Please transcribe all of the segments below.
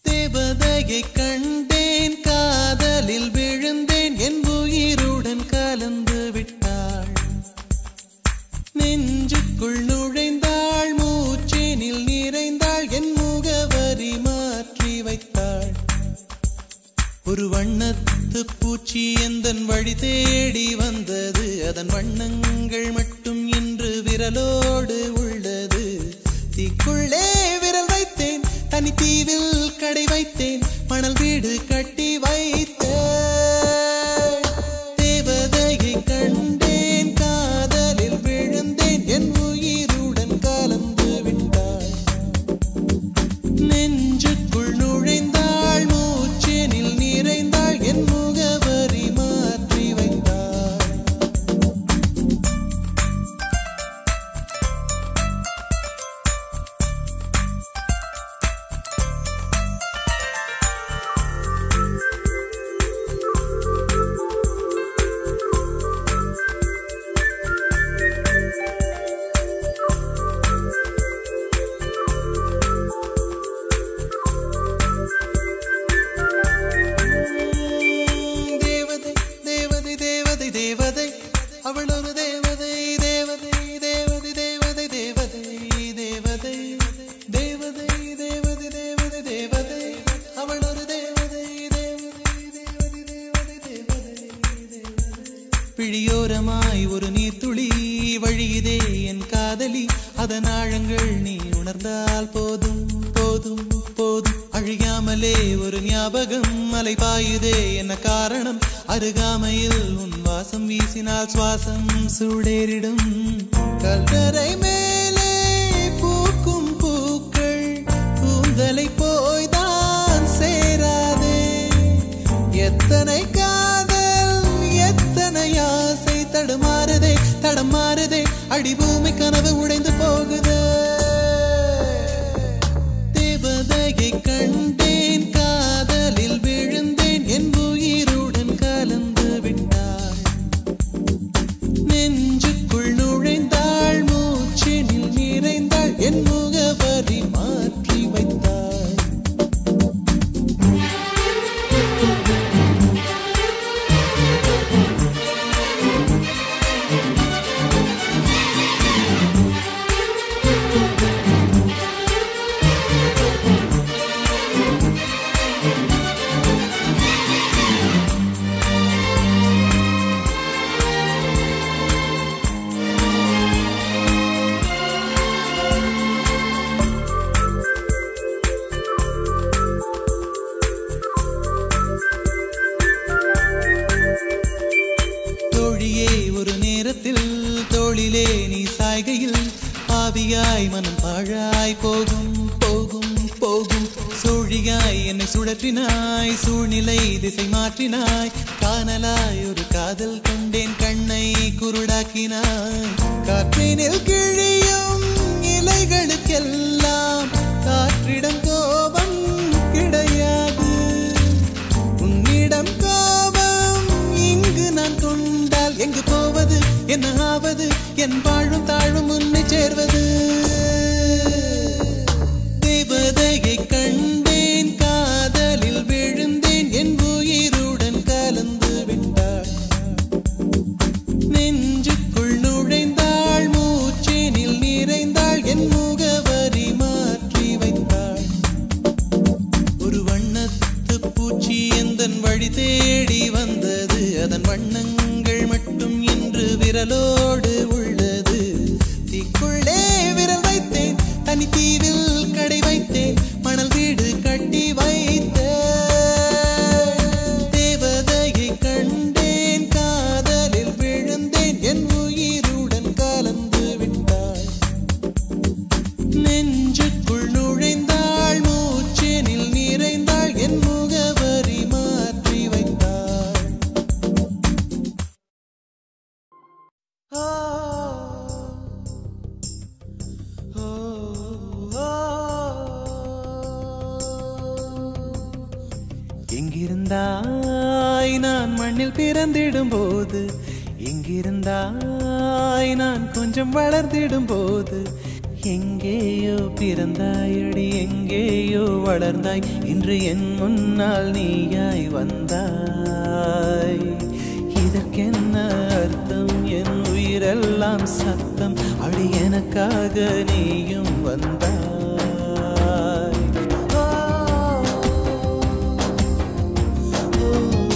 தேவதையை கண்டேன், காதலில் விழுந்தேன். வண்ணத்து பூச்சி எந்தன் வழி தேடி வந்தது. அதன் வண்ணங்கள் மட்டும் இன்று விரலோடு உள்ளது. தீக்குள்ளே விரல் வைத்தேன், தனி தீவில் கடை வைத்தேன், மணல் வீடு கட்டி வைத்தேன். தேவதையை கண்டேன், காதலில் விழுந்தேன், என் உயிருடன் கலந்து விட்டாள். நெஞ்சுக்குள் நுழைந்தாள், மூச்செனில் நிறைந்தாள், என் முகவரி மாற்றி வைத்தாள். தேவதை அவள் ஒரு தேவதை, தேவதை தேவதை தேவதை தேவதை தேவதை தேவதை தேவதை தேவதை தேவதை அவள் ஒரு தேவதை, தேவதை தேவதை தேவதை தேவதை தேவதை. பிழியோரமாய் ஒரு நீர்த்துளி வழியுதே என் காதலி. அதன் ஆழங்கள் நீ உணர்ந்தால் போதும் போதும் போதும். அழியாமலே ஒரு ஞாபகம் அலை பாயுதே, என்ன காரணம்? அருகாமையில் உன் வாசம் வீசினால் சுவாசம் சூடேறிடும். கல்லறை மேலே பூக்கும் பூக்கள் கூந்தலை போய்தான் சேராதே. எத்தனை காதல் எத்தனை ஆசை தடுமாறுதே தடமாறுதே. அடிபூமி கனவு உடைந்து போகுதே. தேவதையை கண்டேன், காதலில் விழுந்தேன், என் உயிருடன் கலந்து விட்டாள். நெஞ்சுக்குள் நுழைந்தாள், மூச்சினில் நிறைந்தாள், என் முகவரி மாற்றி வைத்தாள். ஒரு நேரத்தில் தோளிலே நீ சாய்கையில் ஆவியாய் மனம் பாழாய் போகும் போகும் போகும். சோழியாய் என்னை சுழற்றினாய், சூழ்நிலை திசை மாற்றினாய். காணலாய் ஒரு காதல் கொண்டேன், கண்ணை குருடாக்கினாய். காற்றினில் கிழியும் இலைகளுக்கெல்லாம் காற்றிடம் கோபம் கிடையாது. உன்னிடம் கோபம் இங்கு நான் கொண்டால் எங்கு போவது, என்ன ஆவது? என் வாழும் தாழும் உன்னை சேர்வது. தேவதையை கண்டேன், காதலில் விழுந்தேன், என் உயிருடன் கலந்து விட்டாள். நெஞ்சுக்குள் நுழைந்தாள், மூச்செனில் நிறைந்தாள், என் முகவரி மாற்றி வைத்தாள். ஒரு வண்ணத்து பூச்சி எந்தன் வழி தேடி வந்தது. அதன் வண்ணங்கள் மட்டும் இன்று விரலோடு உள்ளது. தீக்குள்ளே விரல் வைத்தேன், தனி தீவில் கடை வைத்தேன், மணல் வீடு கட்டி வைத்தேன். தேவதையை கண்டேன், காதலில் விழுந்தேன், என் உயிருடன் கலந்து விட்டாள். நெஞ்சுக்குள் நுழைந்தாள், மூச்செனில் நிறைந்தாள், என் முகவரி மாற்றி வைத்தாள். எங்கிருந்தாய் நான் மண்ணில் பிறந்திடும் போது, எங்கிருந்தாய் நான் கொஞ்சம் வளர்ந்திடும் போது. எங்கேயோ பிறந்தாயடி, எங்கேயோ வளர்ந்தாய், இன்று என் முன்னால் நீயாய் வந்தாய். இதற்கென்ன அர்த்தம்? என் உயிரெல்லாம் சத்தம், அடி எனக்காக நீயும் வந்தாய். Oh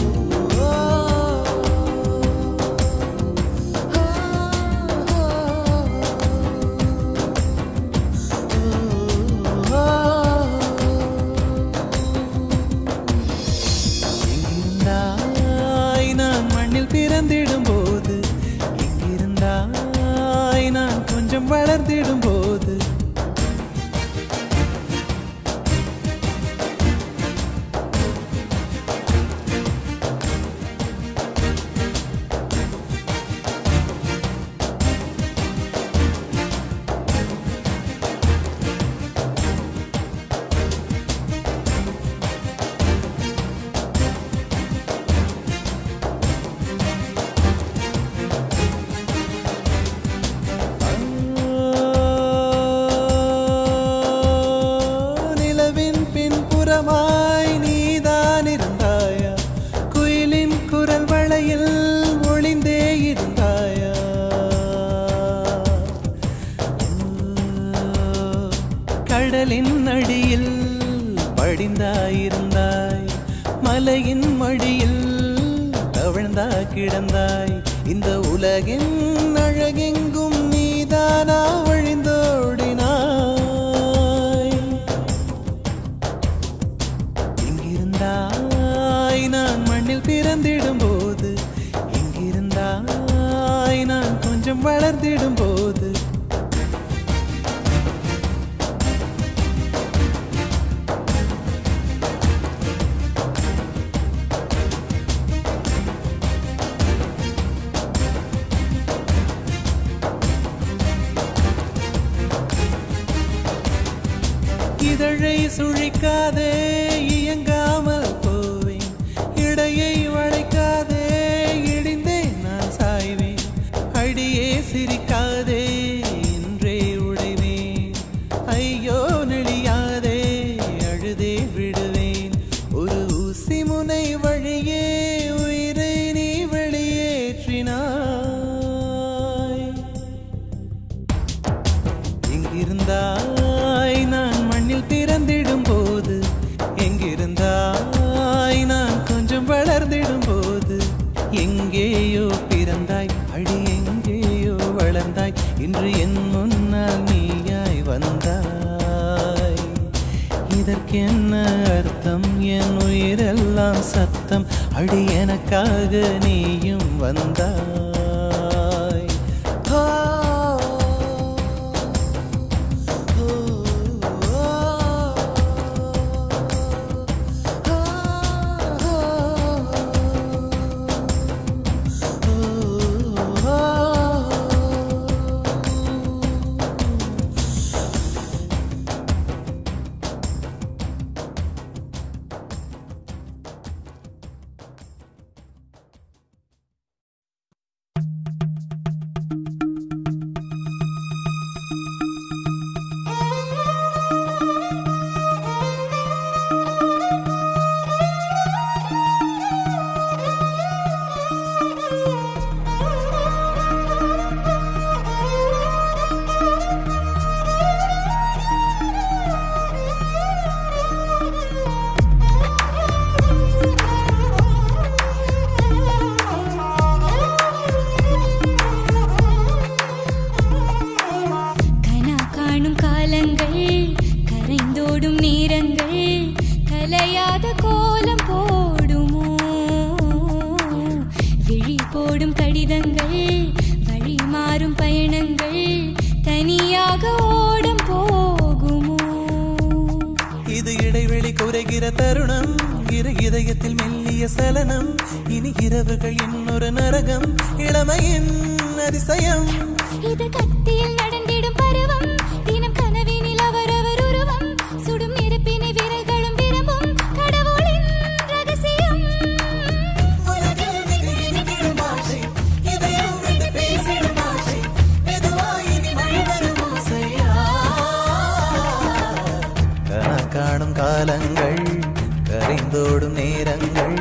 கிடந்தாய். இந்த உலகின் அழகெங்கும் நீதானா வழிந்தோடினாய். எங்கிருந்தாய் நான் மண்ணில் பிறந்திடும் போது, எங்கிருந்தாய் நான் கொஞ்சம் வளர்ந்திடும் போது. இதழை சுழிக்காதே இயங்காமல் போவேன், இடையை வளைக்காதே இடிந்தே நான் சாய்வேன். அடியே சிரிக்காதே என்றே உடைவேன், ஐயோ நெளியாதே அழுதே விடுவேன். ஒரு ஊசி முனை வழியே உயிரை நீ வெளியேற்றினாய். எங்கிருந்தாய் நான் மண்ணில் பிறந்திடும் போது, எங்கிருந்தாய் நான் கொஞ்சம் வளர்ந்திடும் போது. எங்கேயோ பிறந்தாய் அடி எங்கேயோ வளர்ந்தாய், இன்று என் முன்னால் நீயாய் வந்தாய். இதற்கென்ன அர்த்தம்? என் உயிரெல்லாம் சத்தம், அடி எனக்காக நீயும் வந்தாய். தருணம் இதயத்தில் மெல்லிய சலனம். இனி இரவுகள் இன்னொரு நரகம், இளமையின் அதிசயம். இது கத்தியில் நடந்திடும் பருவம், தினம் கனவினில் அவரவர் உருவம். சுடும் நெருப்பினை விரல்களும் விரும்பும் கடவுளின் ரகசியம். காணும் காலங்கள் கரைந்தோடும் நேரங்கள்,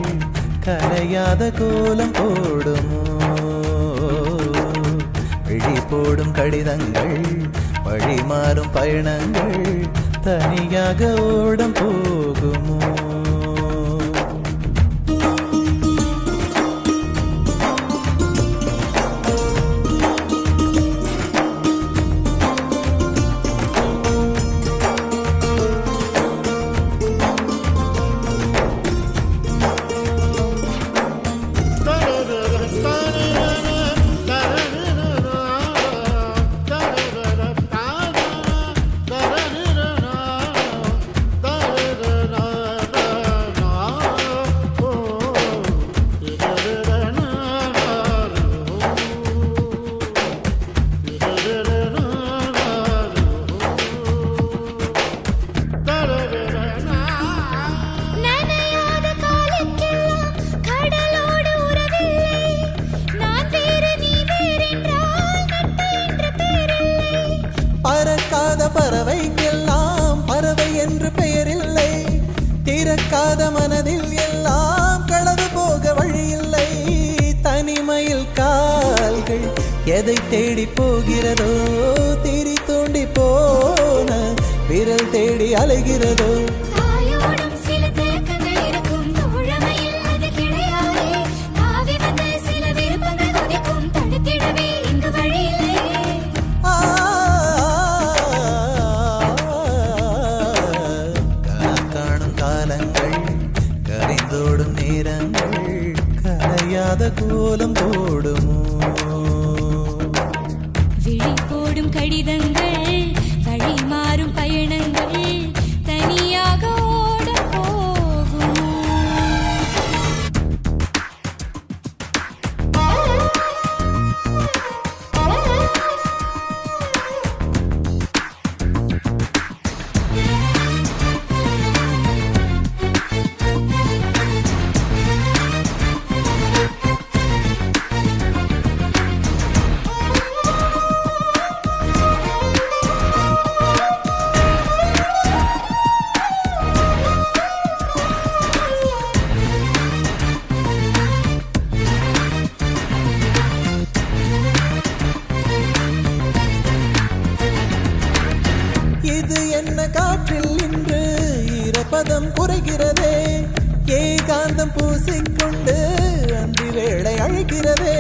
கலையாத கோலம் போடுமோ? விழி போடும் கடிதங்கள், வழி மாறும் பயணங்கள், தனியாக ஓடம் போகுமோ? பறவைக்கெல்லாம் பறவை என்று பெயரில்லை, திறக்காத மனதில் எல்லாம் களவு போக வழியில்லை. தனிமையில் கால்கள் எதை தேடி போகிறதோ, திரி தோண்டி போன விரல் தேடி அலைகிறதோ. தாயோடும் சில தேக்கங்கள் இருக்கும், தோழமையில் அது கிடையாது. தாவி வந்த சில கலையாத கோலம் போடுமோ விழி போடும் கடிதங்கள் வழி மாறும் பயணங்கள் தனியாக ஓட போகுமோ இது என்ன காற்றில் இன்று ஈரப்பதம் குறைகிறதே ஏகாந்தம் பூசிக்கொண்டு அந்தி வேளை அழைக்கிறதே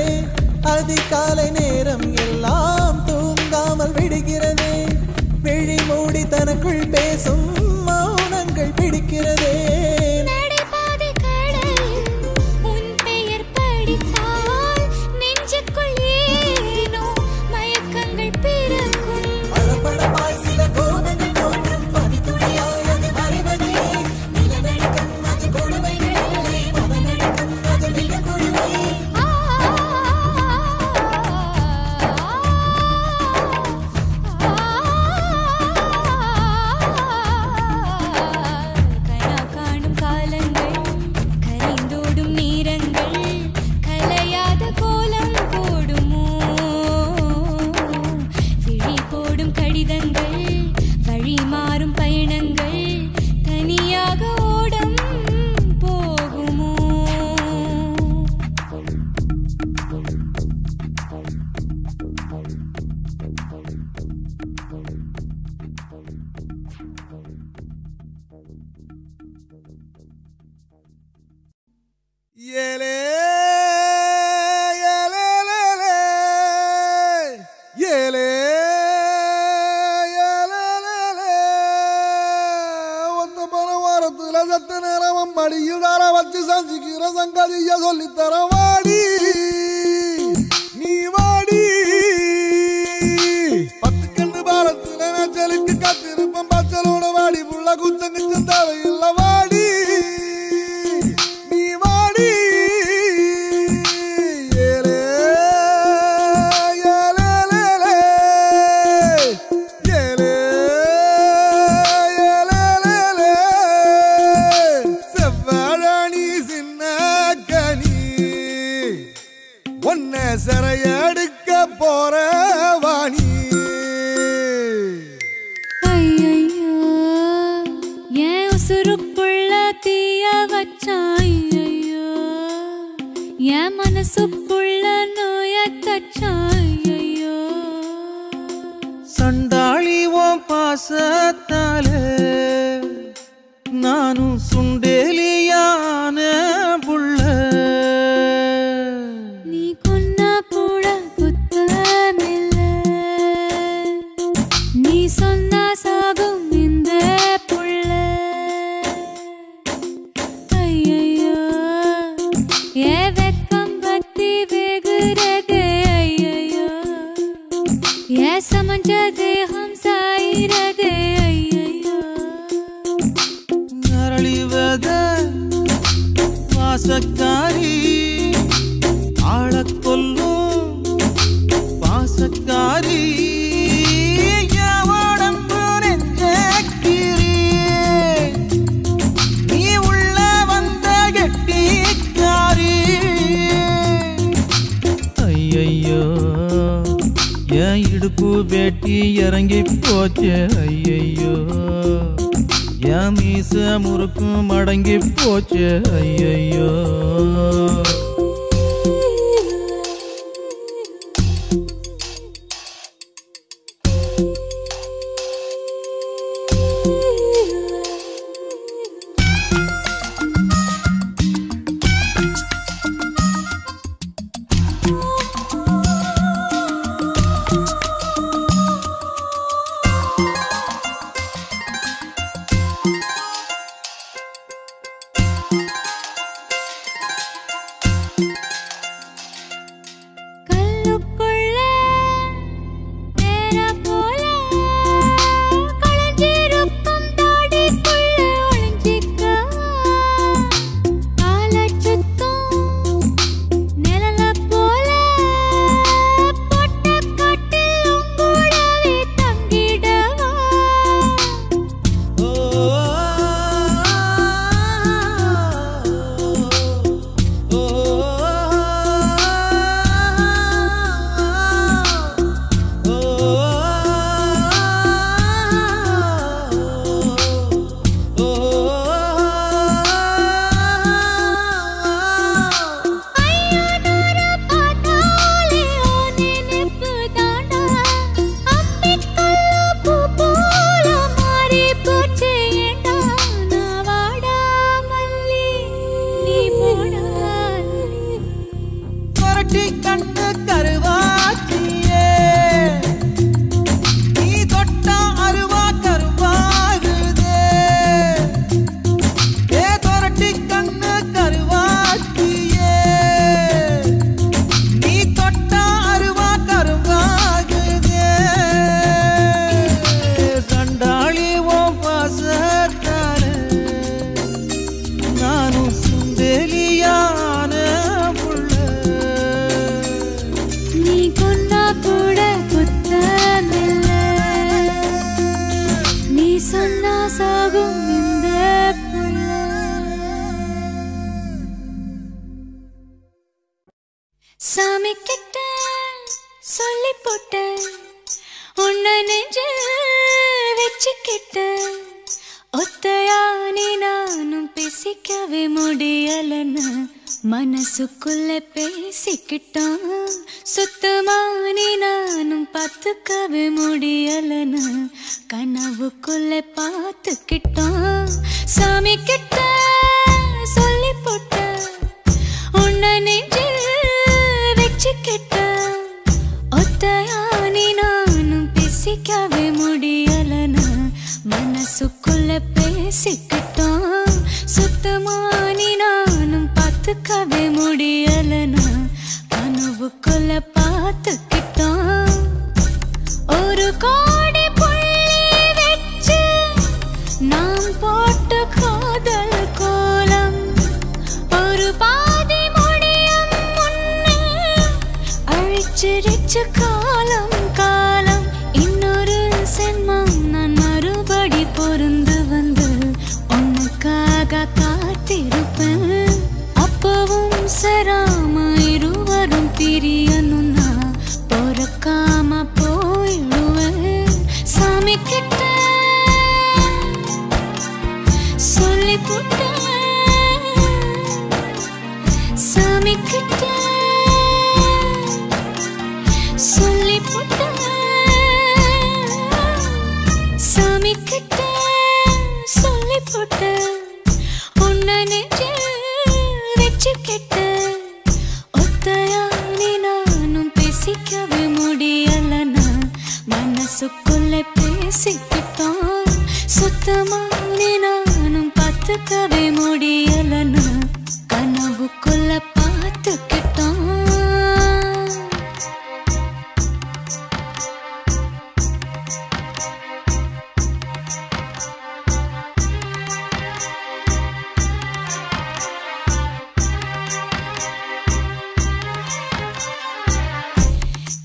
அதிகாலை நேரம் எல்லாம் தூங்காமல் விடுகிறதே விழி மூடி தனக்குள் பேசும் மௌனங்கள் பிடிக்கிறதே தொரட்டி கண்ணு கருவாச்சியே நீ தொட்டா அருவா கருவாகுதே ஏ தொரட்டி கண்ணு கருவாச்சியே நீ தொட்டா அருவா கருவாகுதே சண்டாளி ஓ பாசத்தால நானும் சுந்தேலியான புள்ள நீ கொன்னா கூட குத்தமில்ல நீ சொன்னா சாகும் இந்த புள்ள சாமி கிட்ட சொல்லி போட்ட உன்னை நெஞ்சில் வச்சுக்கிட்ட ஒத்தையா நீ நானும் பேசிக்கவே முடியலன்னு மனசுக்குள்ள பேசிக்கிட்டோம் சுத்தமா நீ நானும் பார்த்துக்கவே முடியலன்னு கனவுக்குள்ள பார்த்துக்கிட்டோம் சாமி கிட்ட சொல்லி போட்ட உன்னை நெஞ்சில் வச்சுக்கிட்ட ஒத்தையா நீ நானும் பேசிக்கவே முடியலன்னு மனசுக்குள்ள பேசிக்கிட்டோம் சுத்தமா நீ நானும் பார்த்துக்கவே முடியலன்னு கனவுக்குள்ள பார்த்துக்கிட்டோம் ஒரு கோடி புள்ளி வச்சு நாம் போட்ட காதல் கோலம் ஒரு பாதி முடியும் முன்னே அழிச்சிருச்சு காலம் காலம் இன்னொரு சென்மம் நான் மறுபடி பொருந்து வந்து உனக்காக காத்திருப்பேன் அப்பவும் சராம இருவரும் பிரியணும்னா பொறுக்காம போயிடுவேன் சாமி கிட்ட சொல்லி போட்டேன் சாமி கிட்ட சொல்லி போட்டேன் சாமி கிட்ட சொல்லி போட்டேன் உன்னை நெஞ்சில் வச்சுக்கிட்ட ஒத்தையா நீ நானும் பேசிக்கவே முடியலன்னா மனசுக்குள்ள பேசிக்கிட்டோம் சுத்தமா நீ நானும் பார்த்துக்கவே முடியலன்னா கனவுக்குள்ள பார்த்துக்கிட்டோம்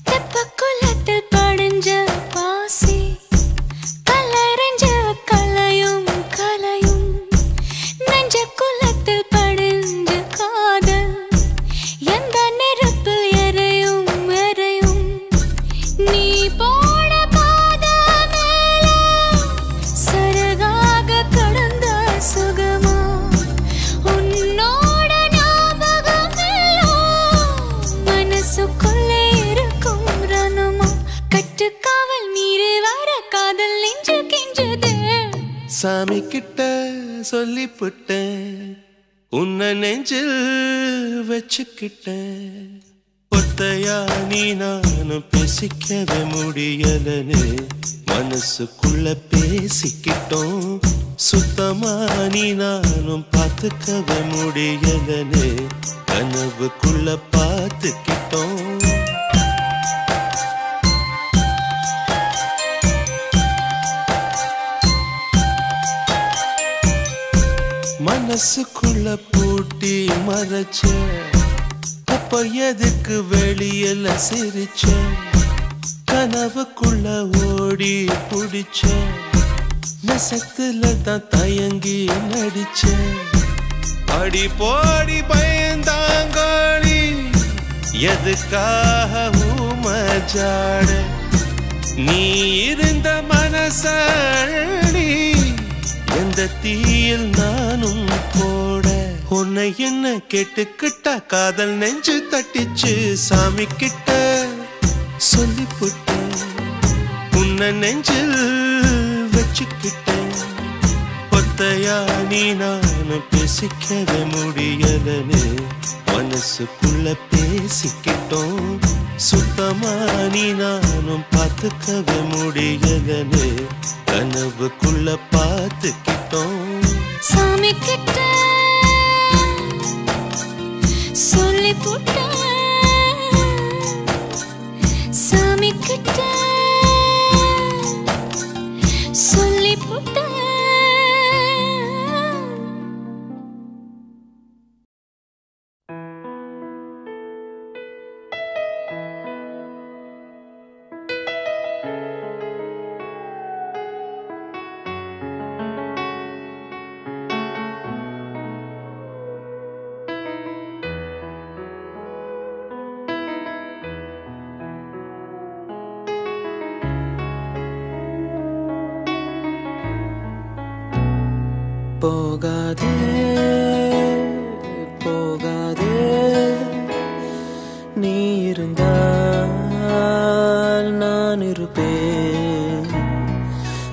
தெப்பக்குளத்தில் படிஞ்ச பாசி கலரஞ்ச கலையும் கலையும் நெஞ்ச குளத்தில் படிஞ்ச காதல் எந்த நெருப்பில் எரையும் எரையும் நீ போட பாத மேல சருகாக கடந்த சுகமா உன்னோட ஞாபகம் எல்லாம் மனசுக்குள்ளே இருக்கும் ரணமா கட்டுக்காவல் மீறி வர காதல் நெஞ்சு கெஞ்சது சாமி கிட்ட சொல்லி புட்டேன் உன்னை நெஞ்சில் வச்சுக்கிட்டேன் ஒத்தையா நீ நானும் பேசிக்கவே முடியலன்னு மனசுக்குள்ள பேசிக்கிட்டோம் சுத்தமா நீ நானும் பார்த்துக்கவே முடியலன்னு கனவுக்குள்ள பார்த்துக்கிட்டோம் மனசுக்குள்ள பூட்டி மறைச்ச அப்ப எதுக்கு வெளியில சிரிச்ச கனவுக்குள்ள ஓடி புடிச்ச நெசத்துல தான் தயங்கி நடிச்ச அடி போடி பயந்தாங்கோடி எதுக்காக மஜாட நீ இருந்த மனசடி எந்த தீயில் நானும் போட உன்னை என்ன கேட்டுக்கிட்டா காதல் நெஞ்சு தட்டிச்சு சாமி கிட்ட சொல்லி புட்டேன் உன்னை நெஞ்சில் வச்சுக்கிட்டேன் ஒத்தையா நீ நானும் பேசிக்கவே முடியலன்னு மனசுக்குள்ள பேசிக்கிட்டோம். சுத்தமா நீ நானும் பார்த்துக்கவே முடியலன்னு கனவுக்குள்ள பார்த்துக்கிட்டோம். சாமி கிட்ட சொல்லி போட்ட சாமி கிட்ட சொல்லி போட்ட போகாதே போகாதே நீ இருந்தால் நான் இருப்பேன்.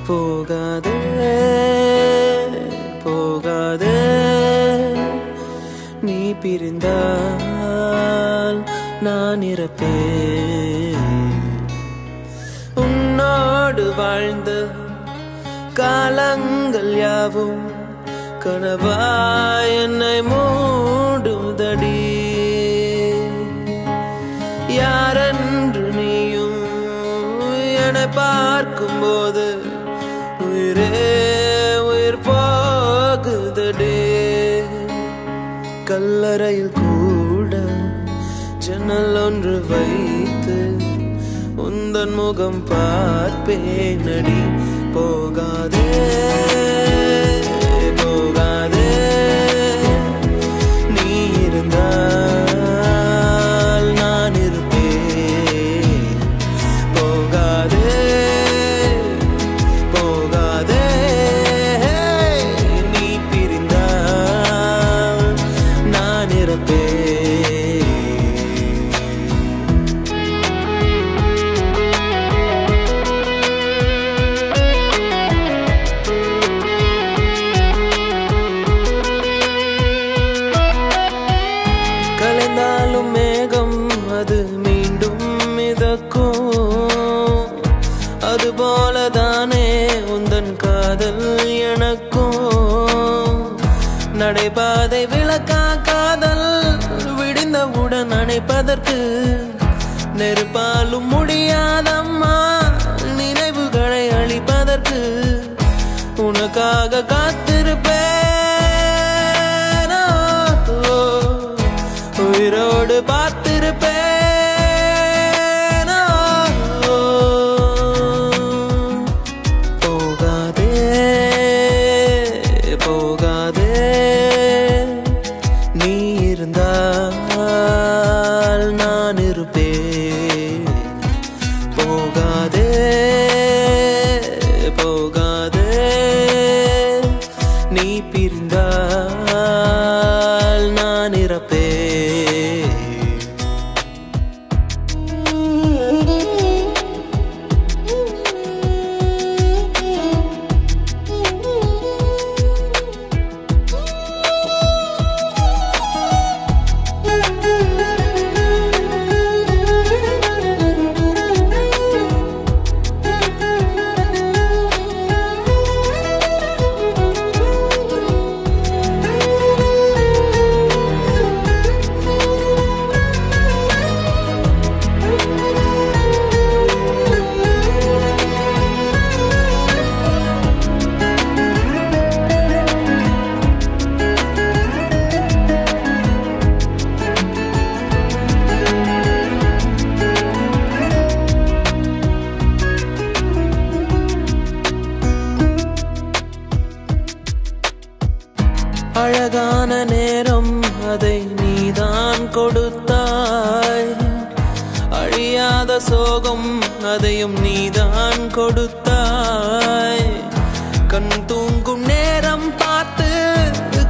போகாதே போகாதே நீ பிரிந்தால் நான் இறப்பேன். உன்னோடு வாழ்ந்த காலங்கள் யாவும் கனவாய் என்னை மூடுதடி. யாரென்று நீயும் என்னை பார்க்கும்போது உயிரே உயிர் போகுதடி. கல்லறையில் கூட ஜன்னல் ஒன்று வைத்து உந்தன் முகம் பார்ப்பேனடி. போகாதே போகாதே நீ இருந்தால் நான் இருப்பேன். போகாதே போகாதே நீ பிரிந்தால் நான் இருப்பேன். அதுபோலதானே உந்தன் காதல் எனக்கும். நடைபாதை விளக்கா காதல் விடிந்தவுடன் அணைப்பதற்கு நெருப்பாலும் முடியாதம்மா நினைவுகளை அழிப்பதற்கு. உனக்காக காத்திருப்பேன், உயிரோடு பார்த்திருப்பேன். அழகான நேரம் அதை நீதான் கொடுத்தாய். அழியாத சோகம் அதையும் நீதான் கொடுத்தாய். கண் தூங்கும் நேரம் பார்த்து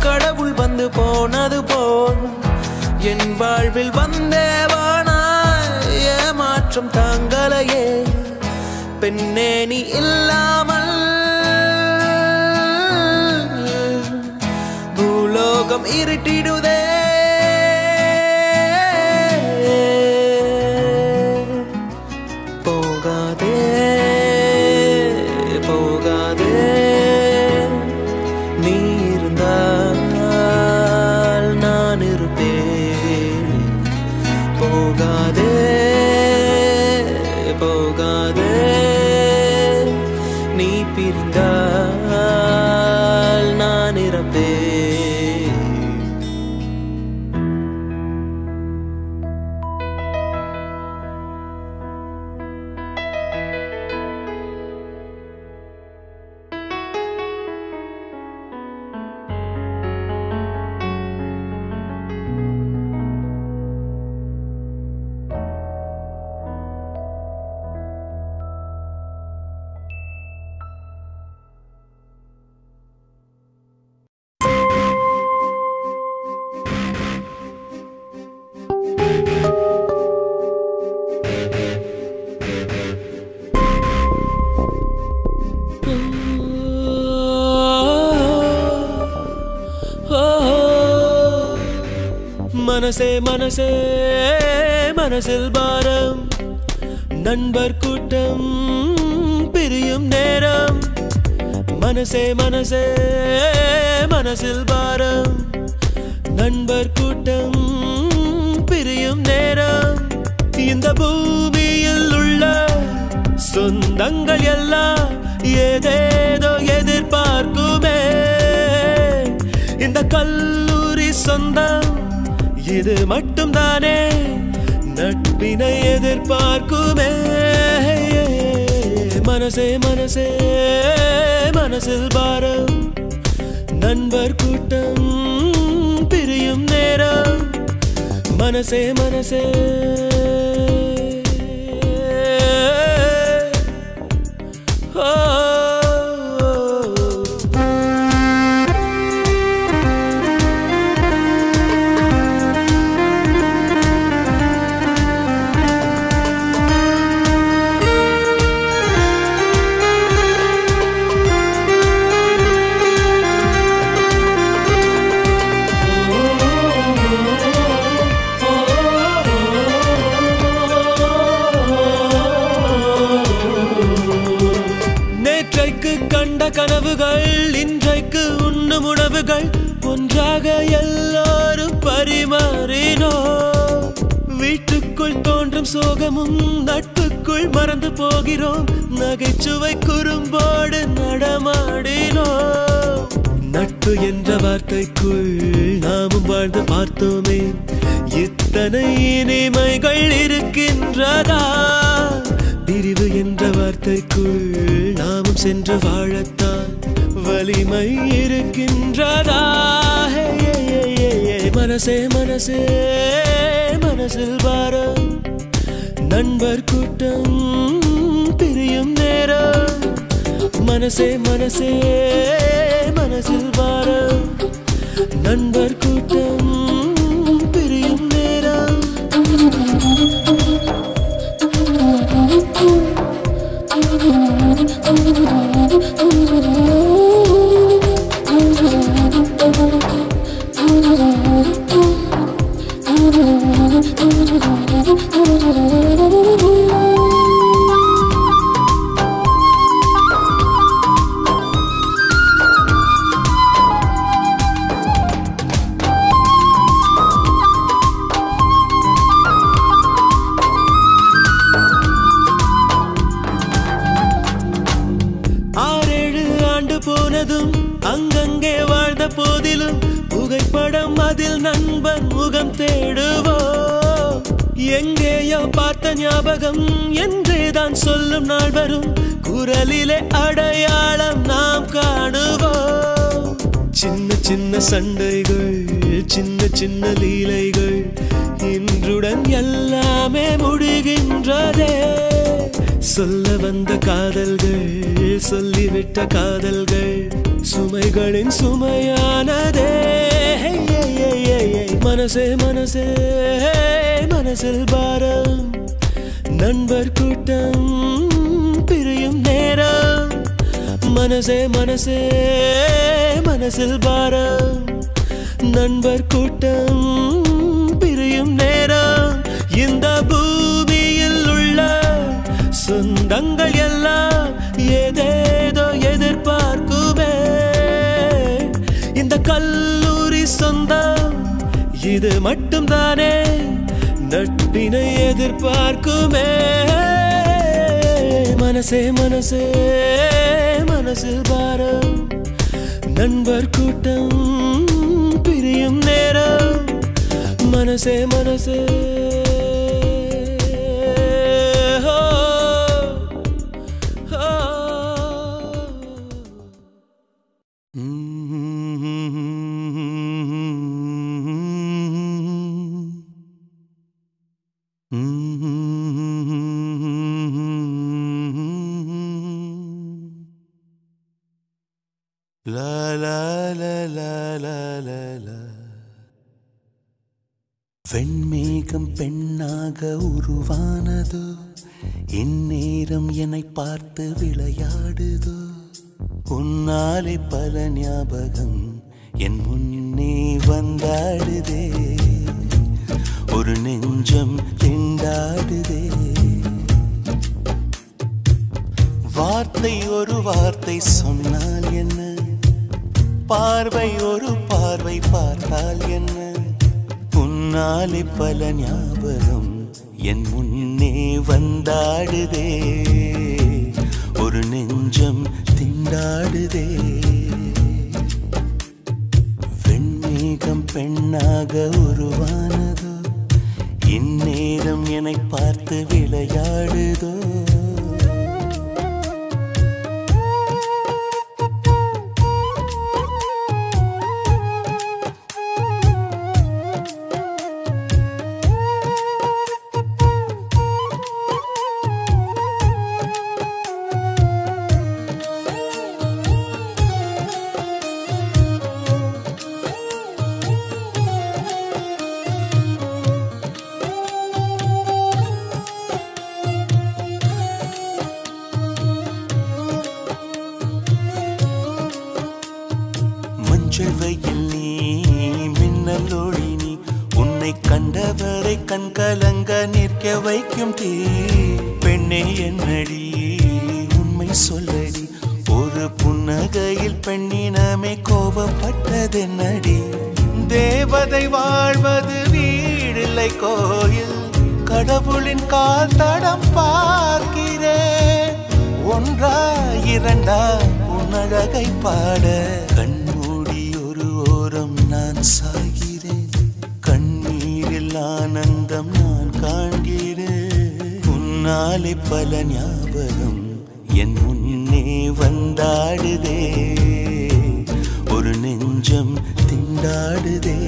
கடவுள் வந்து போனது போல் என் வாழ்வில் வந்தேவானாய். ஏமாற்றம் தாங்களையே பெண்ணே நீ இல்லாமல் இருட்டிடுதே போகாதே போகாதே நீ இருந்தால் நான் இருப்பேன் போகாதே போகாதே நீ பிரிந்தால் நான் இறப்பேன் மனசே மனசே மனசில் பாரம் நண்பர் கூட்டம் பிரியும் நேரம் மனசே மனசே மனசில் பாரம் நண்பர் கூட்டம் பிரியும் நேரம் இந்த பூமியில் உள்ள சொந்தங்கள் எல்லாம் ஏதேதோ எதிர்பார்க்குமே இந்த கல்லூரி சொந்தம் இது மட்டும் தானே நட்பினை எதிர்பார்க்குமே மனசே மனசே மனசில் பாரம் நண்பர் கூட்டம் பிரியும் நேரம் மனசே மனசே கனவுகள் இன்றைக்கு உண்ணும் உணவுகள் ஒன்றாக எல்லாரும் பரிமாறினோ வீட்டுக்குள் தோன்றும் சோகமும் நட்புக்குள் மறந்து போகிறோம் நகைச்சுவை குறும்போடு நடமாடினோ நட்பு என்ற வார்த்தைக்குள் நாமும் வாழ்ந்து பார்த்தோமே இத்தனை இனிமைகள் இருக்கின்றதா பிரிவு என்ற வார்த்தைக்குள் நாமும் சென்று வாழத்தான் வலிமை இருக்கின்றதா மனசே மனசே மனசில் பாரம் நண்பர் கூட்டம் பிரியும் நேரம் மனசே மனசே மனசில் பாரம் நண்பர் கூட்டம் பிரியும் நேரம் அங்கங்கே வாழ்ந்த போதிலும் புகைப்படம் அதில் நண்பன் முகம் தேடுவோ எங்கேயோ பார்த்த ஞாபகம் என்றேதான் சொல்லும் நாள் வரும் குரலிலே அடையாளம் நாம் காணுவோம் சின்ன சின்ன சண்டைகள் சின்ன சின்ன லீலைகள் இன்றுடன் எல்லாமே முடிகின்றதே சொல்ல வந்த காதல்கள் சொல்லிவிட்ட காதல்கள் சுமைகளின் சுமையானதே மனசே மனசே மனசில் பாரம் நண்பர் கூட்டம் பிரியும் நேரம் மனசே மனசே மனசில் பாரம் நண்பர் கூட்டம் பிரியும் நேரம் இந்த பூமியில் உள்ள சொந்தங்கள் எல்லாம் ஏதேதோ எதிர்பார்க்குமே இந்த கல்லூரி சொந்தம் இது மட்டும் தானே நட்பினை எதிர்பார்க்குமே மனசே மனசே மனசில் பாரம் நண்பர் கூட்டம் பிரியும் நேரம் மனசே மனசே La la la la la la la வெண்மேகம் பெண்ணாக உருவானதோ இந்நேரம் என்னை பார்த்து விளையாடுதோ உன்னாலே பல ஞாபகம் என் முன்னே வந்தாடுதே ஒரு நெஞ்சம் திண்டாடுதே வார்த்தை ஒரு வார்த்தை சொன்னால் என்ன பார்வை ஒரு பார்வை பார்த்தால் என்ன உன்னாலே பல ஞாபகம் என் முன்னே வந்தாடுதே ஒரு நெஞ்சம் திண்டாடுதே வெண்மேகம் பெண்ணாக உருவானதோ இந்நேரம் என்னை பார்த்து விளையாடுதோ செவ்வையில் நீ மின்னல் ஒளி நீ உன்னை கண்டவரை கண்கலங்க நிற்க வைக்கும் தீ பெண்ணே என்னடி உண்மை சொல்லடி ஒரு புன்னகையில் பெண்ணினமே கோபப்பட்டதென்னடி தேவதை வாழ்வது வீடில்லை கோயில் கடவுளின் கால் தடம் பார்க்கிறேன் ஒன்றா இரண்டா உன்னழகை பாட கண்மூடி ஒரு ஓரம் நான் சாகிறேன் கண்ணீரில் ஆனந்தம் நான் காண்கிறேன் உன்னாலே பல ஞாபகம் என் முன்னே வந்தாடுதே ஒரு நெஞ்சம் திண்டாடுதே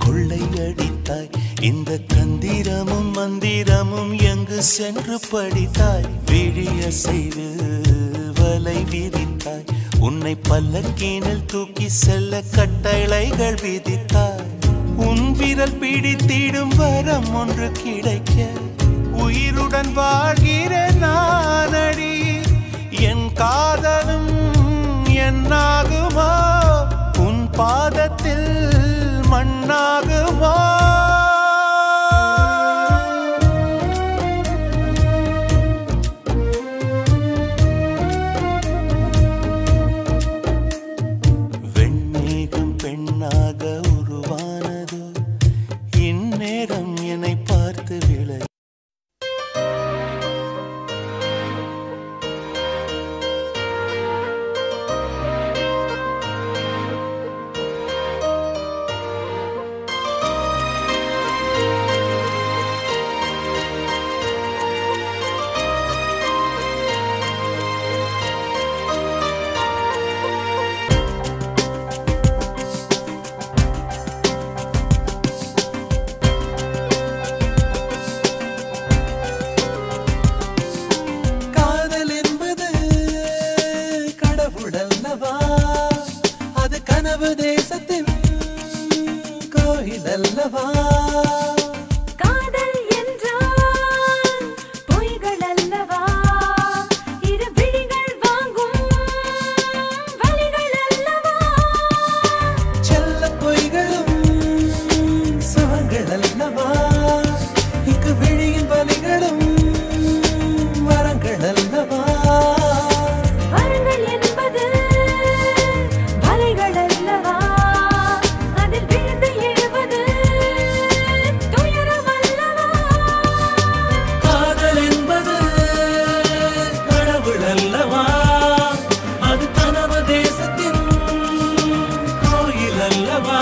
கொள்ளையடித்தாய் இந்த தந்திரமும் மந்திரமும் எங்கு சென்று படித்தாய் விழிய செய்து வலை விதித்தாய் உன்னை பல்லக்கீனில் தூக்கி செல்ல கட்டளைகள் விதித்தாய் உன் விரல் பிடித்திடும் வரம் ஒன்று கிடைக்க உயிருடன் வாழ்கிற நானடி என் காதலும் என்னாகுமா உன் பாதத்தில் மண்ணாகுமா வெண்மேகம் பெண்ணாக உருவானதோ அல்லவா காதல் என்றால் பொய்கள் அல்லவா இரு விழிகள் வாங்கும் வலிகள் அல்லவா செல்ல பொய்களும் சுகங்கள் அல்லவா இங்கு விழியின் வலிகளும் வரங்கள் அல்லவா வரங்கள் என்பது வலைகள் அல்லவா அதில் விழுந்து எழுவது துயரம் அல்லவா காதல் என்பது கடவுள் அல்லவா அது கனவு தேசத்தின் கோயில் அல்லவா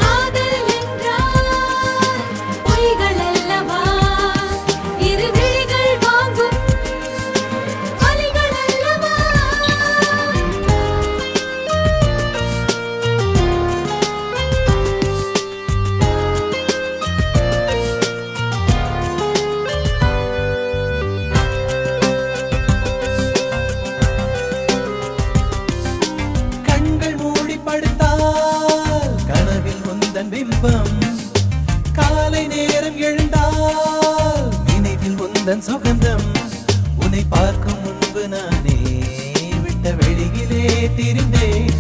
காதல் என்றால் பொய்கள் அல்லவா இரு விழிகள் வாங்கும் வலிகள் அல்லவா கண்கள் மூடி படுத்தால் கனவில் உந்தன் பிம்பம் காலை நேரம் எழுந்தால் நினைவில் உந்தன் சுகந்தம் உன்னை பார்க்கும் முன்பு நானே விட்ட வெளியிலே திரிந்தேன்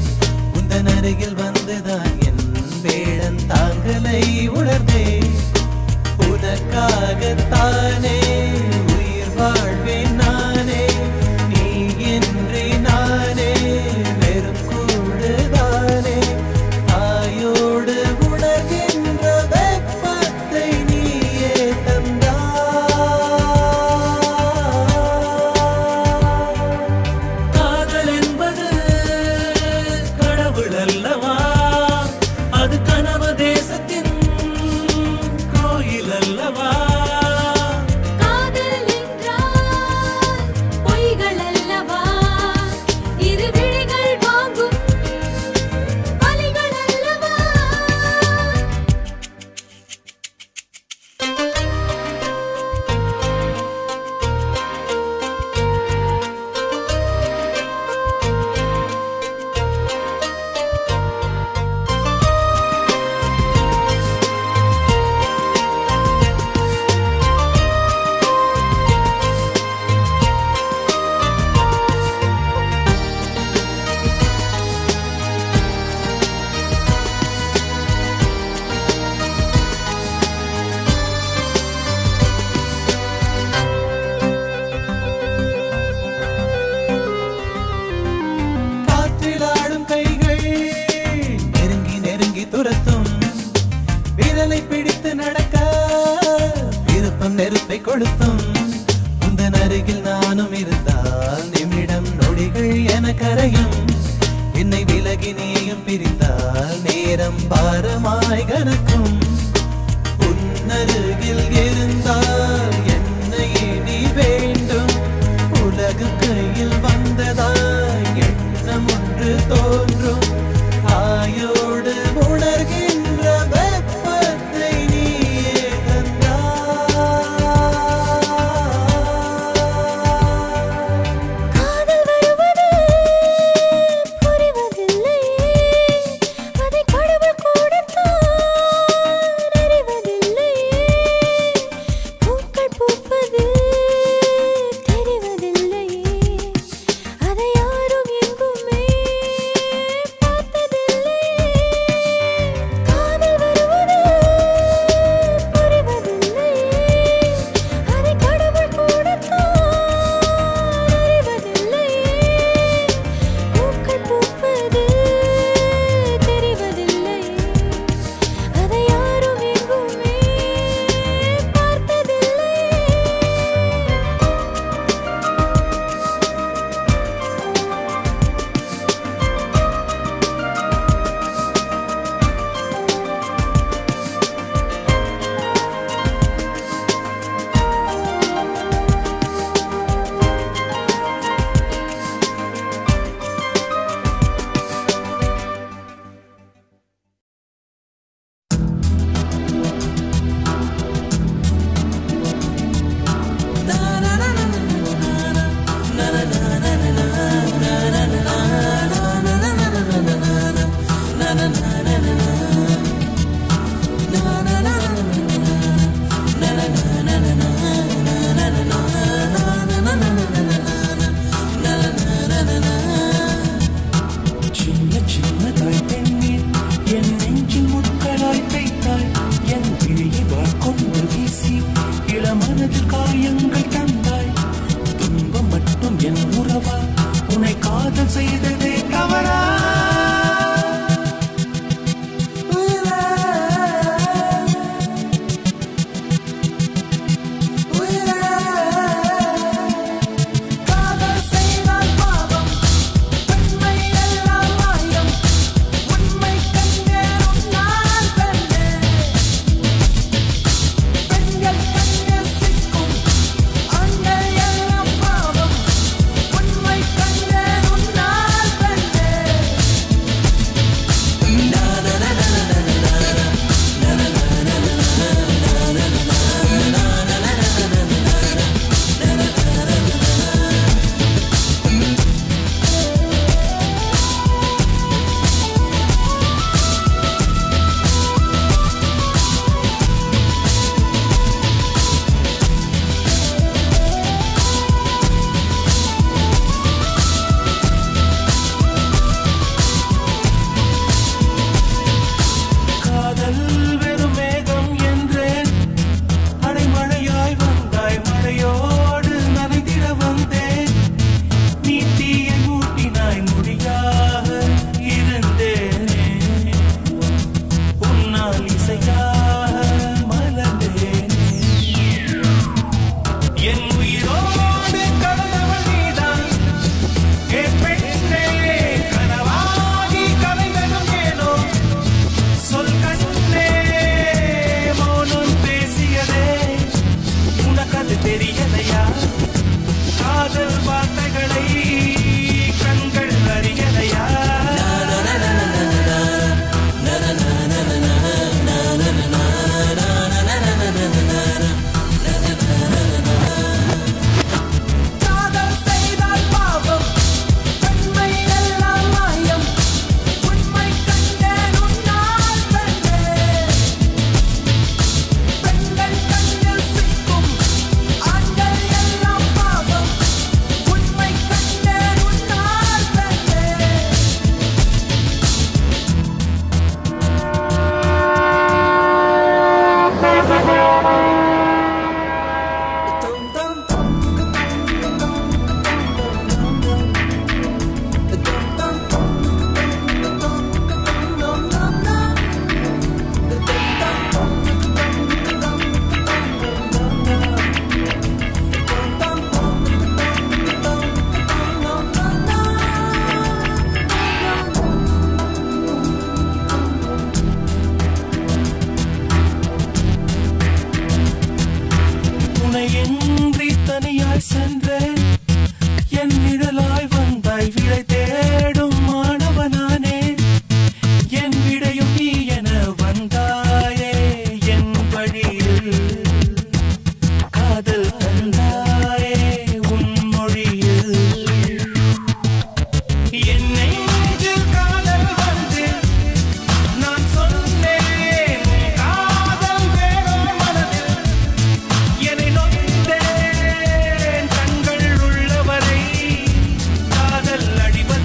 உந்தன் அருகில் வந்துதான் என் வேடன் தாங்கலை உணர்ந்தேன் உனக்காகத்தானே உயிர் வாழ்வேன் நானே நீ என்றே நானே வெறும் கூடுதானே தாயோடு உணர்கின்ற வெப்பத்தை நீயே தந்தாய் காதல் என்பது கடவுள் அல்லவா அது கனவு தேசத்தின் கோயில் அல்லவா காதல் என்றால் பொய்கள் அல்லவா இரு விழிகள் வாங்கும் வலிகள் அல்லவா காற்றில் ஆடும் கைகள் நெருங்கி நெருங்கி துரத்தும் விரலை பிடித்து நடக்க விருப்பம் நெருப்பை கொளுத்தும் உந்தன் அருகில் நானும் இருந்தால் நிமிடம் நொடிகள் என கரையும் என்னை விலகி நீயும் பிரிந்தால் நேரம் பாரமாய் கனக்கும் உன்னருகில் இருந்தால் என்னை நீ வேண்டும் உலகு கையில் வந்ததாய் எண்ணம் ஒன்று தோன்றும் தாயோடு உணர்கின்ற வெப்பத்தை நீயே தந்தாய் காதல் வருவது புரிவதில்லையே அதை கடவுள் கொடுத்தார் அறிவதில்லையே பூக்கள் காயங்கள் தந்தாய் துன்பம் மட்டும் என் உறவா உன்னை காதல் செய்ததே தவறா அடிவ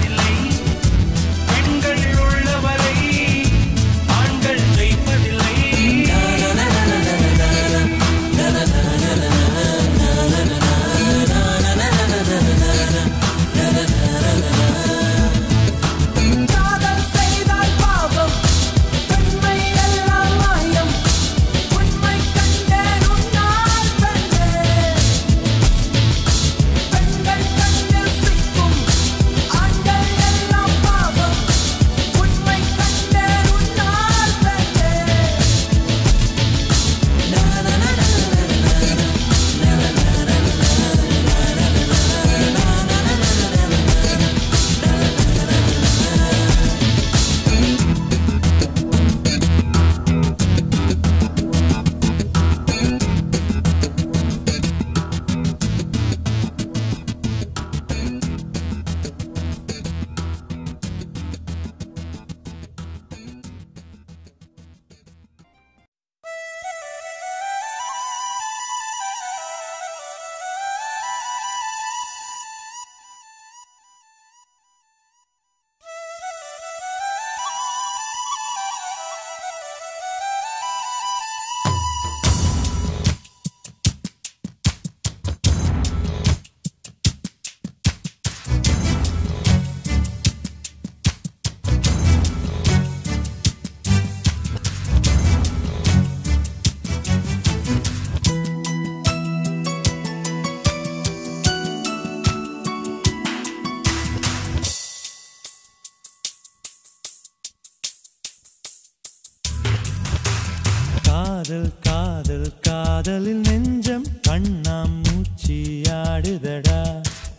காதல் காதல் காதலில் நெஞ்சம் கண்ணாமூச்சியாடுதடா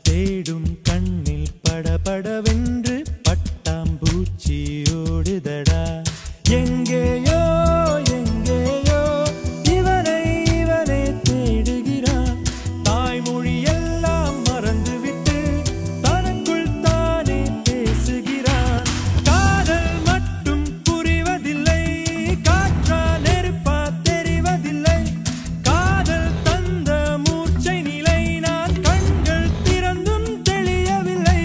தேடும் கண்ணில் படபடவென்று பட்டாம்பூச்சி ஓடுதடா எங்கேயோ எங்கேயோ இவனை இவனே தேடுகிறான் தாய்மொழி எல்லாம் மறந்துவிட்டு தனக்குள் தானே பேசுகிறான் காதல் மட்டும் புரிவதில்லை காற்றா நெருப்பா தெரிவதில்லை காதல் தந்த மூர்ச்சை நிலை நான் கண்கள் திறந்தும் தெளியவில்லை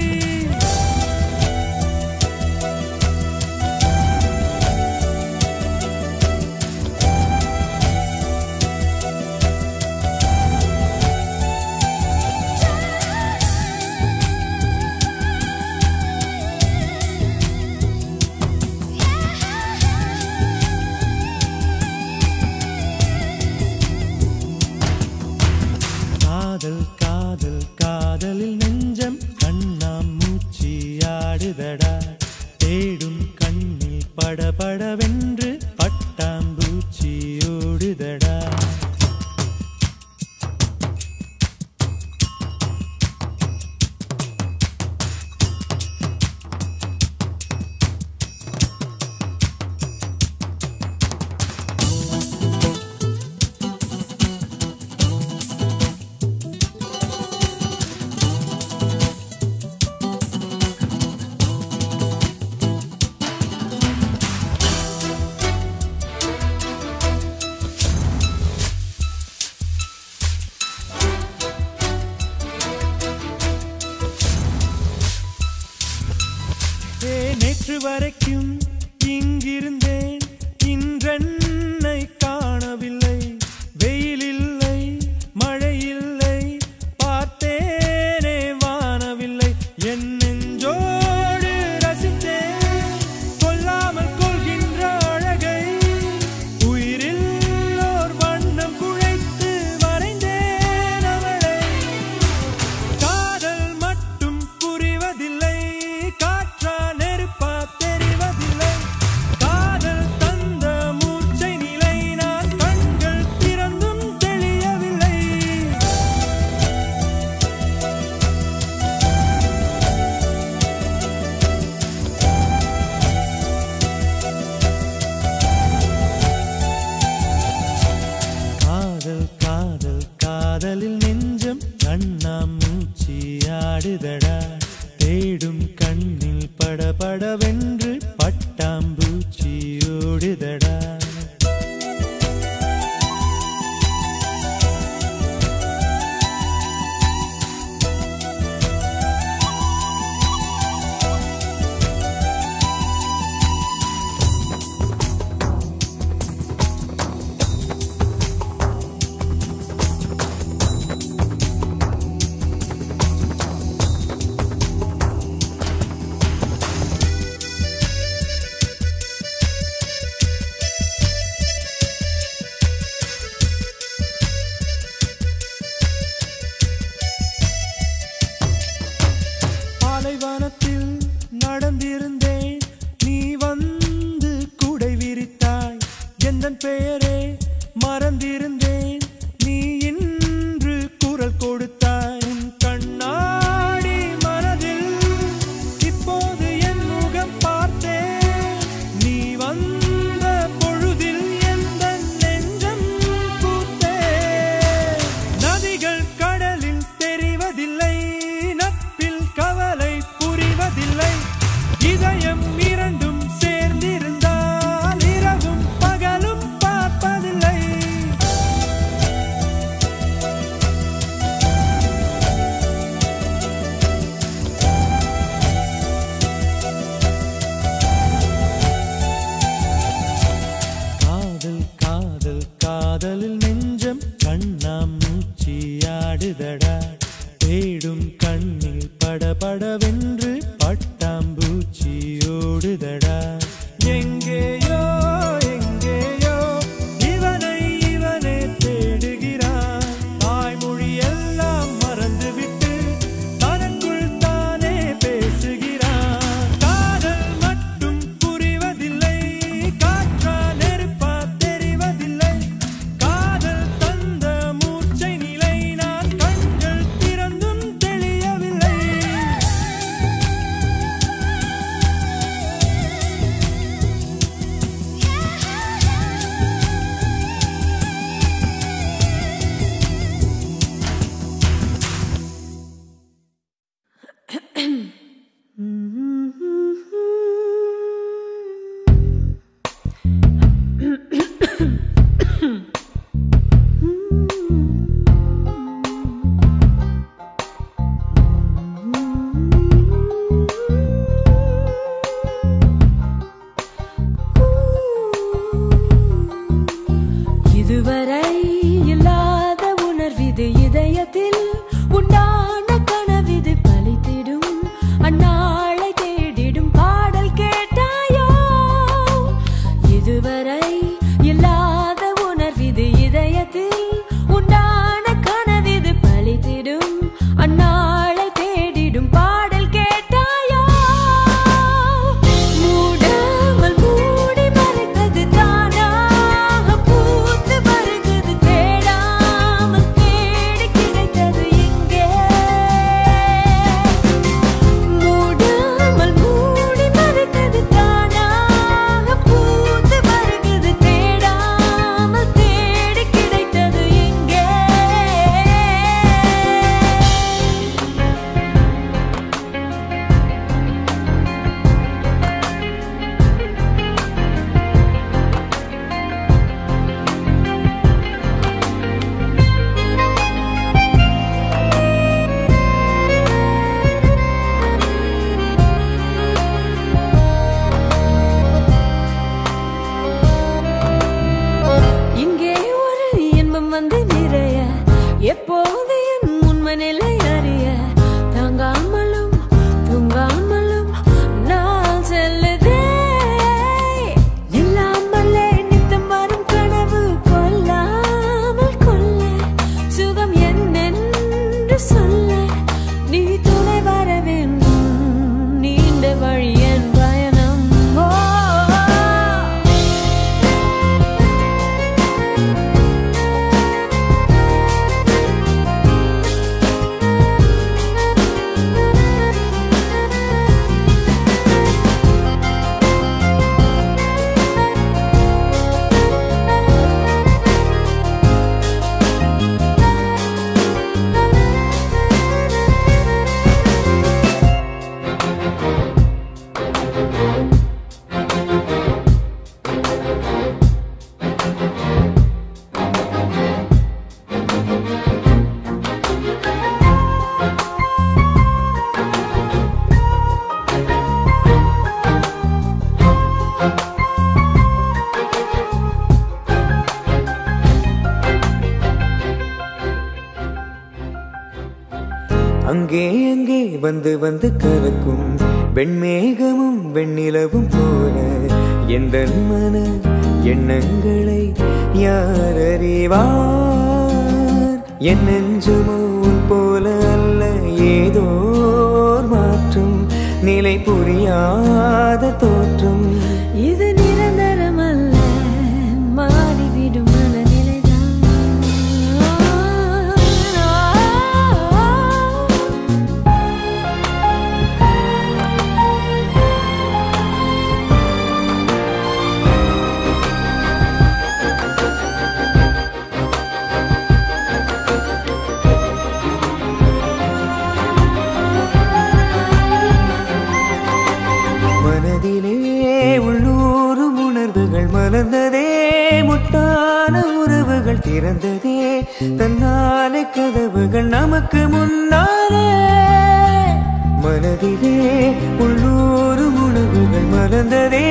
காதல் காதல் காதலில் நெஞ்சம் கண்ணாமூச்சியாடுதடா தேடும் கண்ணில் படபடவென்று பட்டாம்பூச்சி ஓடுதடா நேற்று வரைக்கும் இங்கிருந்தேன் இன்றென்னை காணவில்லை வெயில் இல்லை மழை இல்லை பார்த்தேனே வானவில்லை என் நெஞ்சோடு ரசித்தேன் கொல்லாமல் கொள்கின்ற அழகை உயிரில் ஓர் வண்ணம் குழைத்து வரைந்தேன் அவளை காதல் மட்டும் புரிவதில்லை காற்றா நெருப்பா தெரிவதில்லை காதல் தந்த மூர்ச்சை நிலை நான் கண்கள் திறந்தும் தெளியவில்லை காதல் காதல் காதலில் நெஞ்சம் கண்ணாமூச்சியாடுதடா தேடும் கண்ணில் படபடவென்று பட்டாம்பூச்சி ஓடுதடா பாலைவனத்தில் நடந்திருந்தேன் நீ வந்து குடை விரித்தாய் எந்தன் பெயரே மறந்திருந்தேன் நீ இன்று குரல் கொடுத்தாய் உன் கண்ணாடி மனதில் இப்போது என் முகம் பார்த்தேன் நீ வந்த பொழுதில் எந்தன் நெஞ்சம் பூத்தேன் நதிகள் கடலில் தெரிவதில்லை நட்பில் கவலை புரிவதில்லை இதயம் இரண்டும் சேர்ந்திருந்தால் இரவும் பகலும் பார்ப்பதில்லை காதல் காதல் காதலில் நெஞ்சம் கண்ணாமூச்சியாடுதடா தேடும் கண்ணில் படபடவென்று பட்டாம்பூச்சி ஓடுதடா எங்கேயோ எங்கேயோ இவனை இவனே தேடுகிறான் தாய்மொழி எல்லாம் மறந்துவிட்டு தனக்குள் தானே பேசுகிறான் காதல் மட்டும் புரிவதில்லை காற்றா நெருப்பா தெரிவதில்லை இதயத்தில் உண்டான கனவிது பலித்திடும் அந்நாளை தேடிடும் பாடல் கேட்டாயோ இதுவரை இல்லாத உணர்விது இதயத்தில் உண்டான கனவிது பலித்திடும் அந்நாளை தேடிடும் பாடல் கேட்டாயோ மூடாமல் மூடி மறைத்தது தானாக பூத்து வருகிறது தேடாமல் தேடி கிடைத்தது இங்கே மூடாமல் மூடி மறைத்தது தானாக பூத்து வருகிறது தேடாமல் தேடி கிடைத்தது இங்கே இங்கே ஒரு இன்பம் வந்து நிறைய எப்போது என் உண்மை நிலை அறிய தாங்காமலும் தூங்காமலும் நான் செல்லுதே இல்லாமலே நித்தம் வரும் கனவு கொல்லாமல் கொல்ல சுகம் என்னென்று சொல்ல நீ துணை வர வேண்டும் நீண்ட வழி என் பயணம் ஓ அங்கே அங்கே வந்து வந்து கலக்கும் வெண்மேகமும் வெண்ணிலவும் போல எந்த மன எண்ணங்களை யார் அறிவார் என் நெஞ்சுமோ உன் போல அல்ல ஏதோ மாற்றம் நிலை புரியாத தோற்றம் இது நிரந்தரம் அல்ல மாறிவிடும் மனநிலைதான் மனதிலே உள்ளூரும் உணர்வுகள் மலர்ந்ததே முட்டான உறவுகள் திறந்ததே தன்னாலே கதவுகள் நமக்கு முன்னாலே மனதிலே உள்ளூரும் உணர்வுகள் மலர்ந்ததே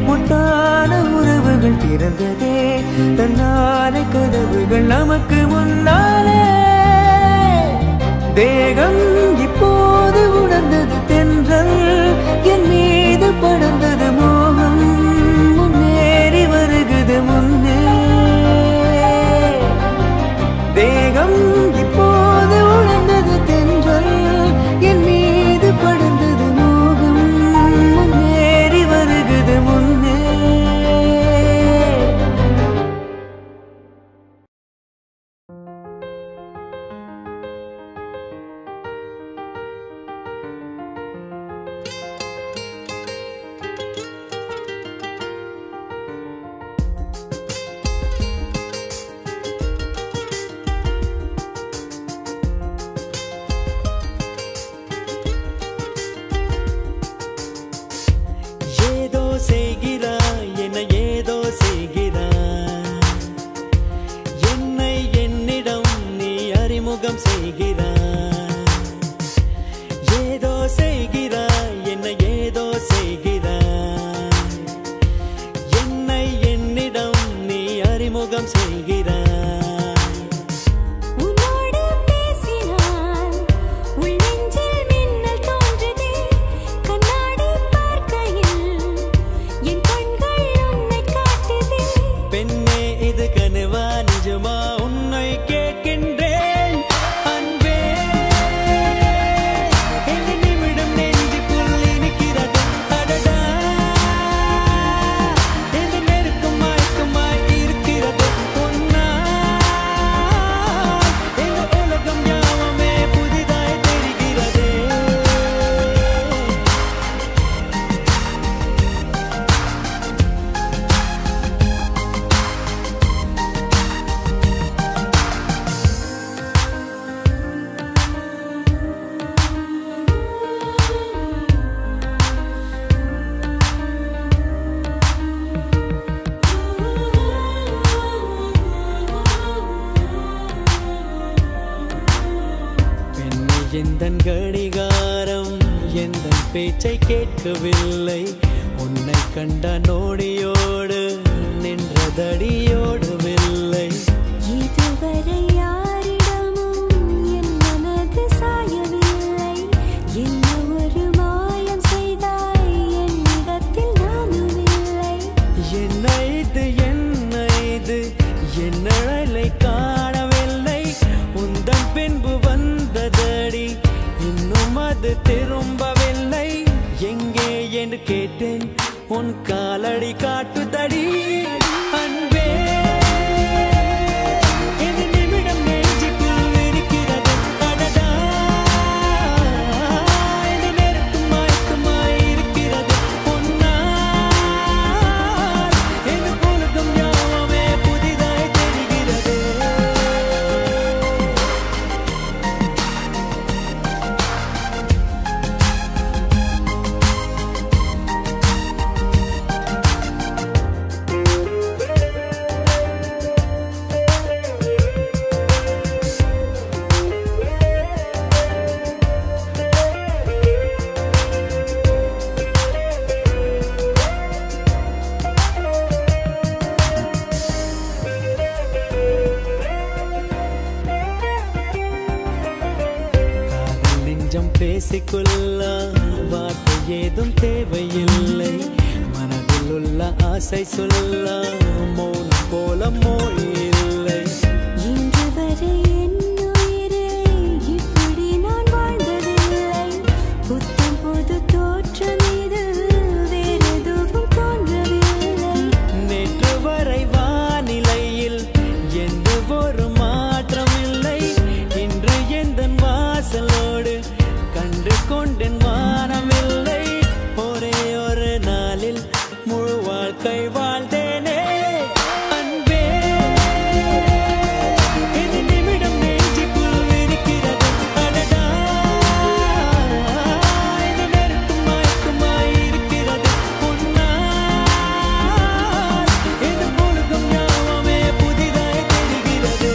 முட்டான உறவுகள் திறந்ததே தன்னாலே கதவுகள் நமக்கு முன்னாலே தேகம் இப்போது உணர்ந்தது தென்றல் என் மீது படர்ந்தது மோகம் முன்னேறி வருகுது முன்னே தேகம் இப்போது உணர்ந்தது தென்றல் என் மீது படர்ந்தது மோகம் முன்னேறி வருகுது முன்னே அறிமுகம் செய்கிறாய் உன்னோடு பேசி எந்தன் கடிகாரம் எந்தன் பேச்சை கேட்கவில்லை உன்னை கண்ட நோடியோடு நின்றதடியோடவில்லை இதுவரை யாரிடமும் என் மனது சாயவில்லை என்ன ஒரு மாயம் செய்தாய் என்னிடத்தில் நானும் இல்லை என்ன இது என் நிழலை காணவில்லை உந்தன் பின்பு வந்ததடி இன்னும் அது திரும்பவில்லை எங்கே என்று கேட்டேன் உன் காலடி காட்டுதடி அன்பே இந்த நிமிடம் நெஞ்சுக்குள் இருக்கிறது அடடா இந்த நேரத்தும் மயக்கமாய் இருக்கிறது பொன்னால் இந்த உலகம் யாவுமே புதிதாய் தெரிகிறது பேசிக்கொள்ள வார்த்தை ஏதும் தேவையில்லை மனதில் உள்ள ஆசை சொல்ல மௌனம் போல மொழி இல்லை இன்று வரை என் உயிரே இப்படி நான் வாழ்ந்ததில்லை புத்தம் புது தோற்றம் இது வேறெதுவும் தோன்றவில்லை நேற்று வரை வானிலையில் எந்த ஒரு மாற்றம் இல்லை இன்று எந்த வாசலோடு கண்டு கொண்டேன் வானமில்லை ஒரே ஒரு நாளில் முழு வாழ்க்கை வாழ்ந்தேனே அன்பே இந்த நிமிடம் நெஞ்சுக்குள் இருக்கிறது அடடா இந்த நேரத்தும் மயக்கமாய் இருக்கிறது பொன்னால் இந்த உலகம் யாவுமே புதிதாய் தெரிகிறது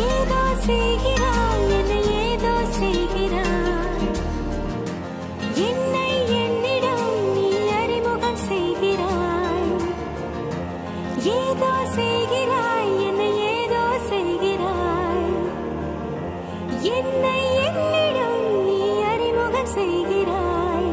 ஏதோ செய்கிறாய் என்னை ஏதோ செய்கிறாய் என்னை என்னிடம் நீ அறிமுகம் செய்கிறாய் ஏதோ செய்கிறாய் என்னை ஏதோ செய்கிறாய் என்னை என்னிடம் நீ அறிமுகம் செய்கிறாய்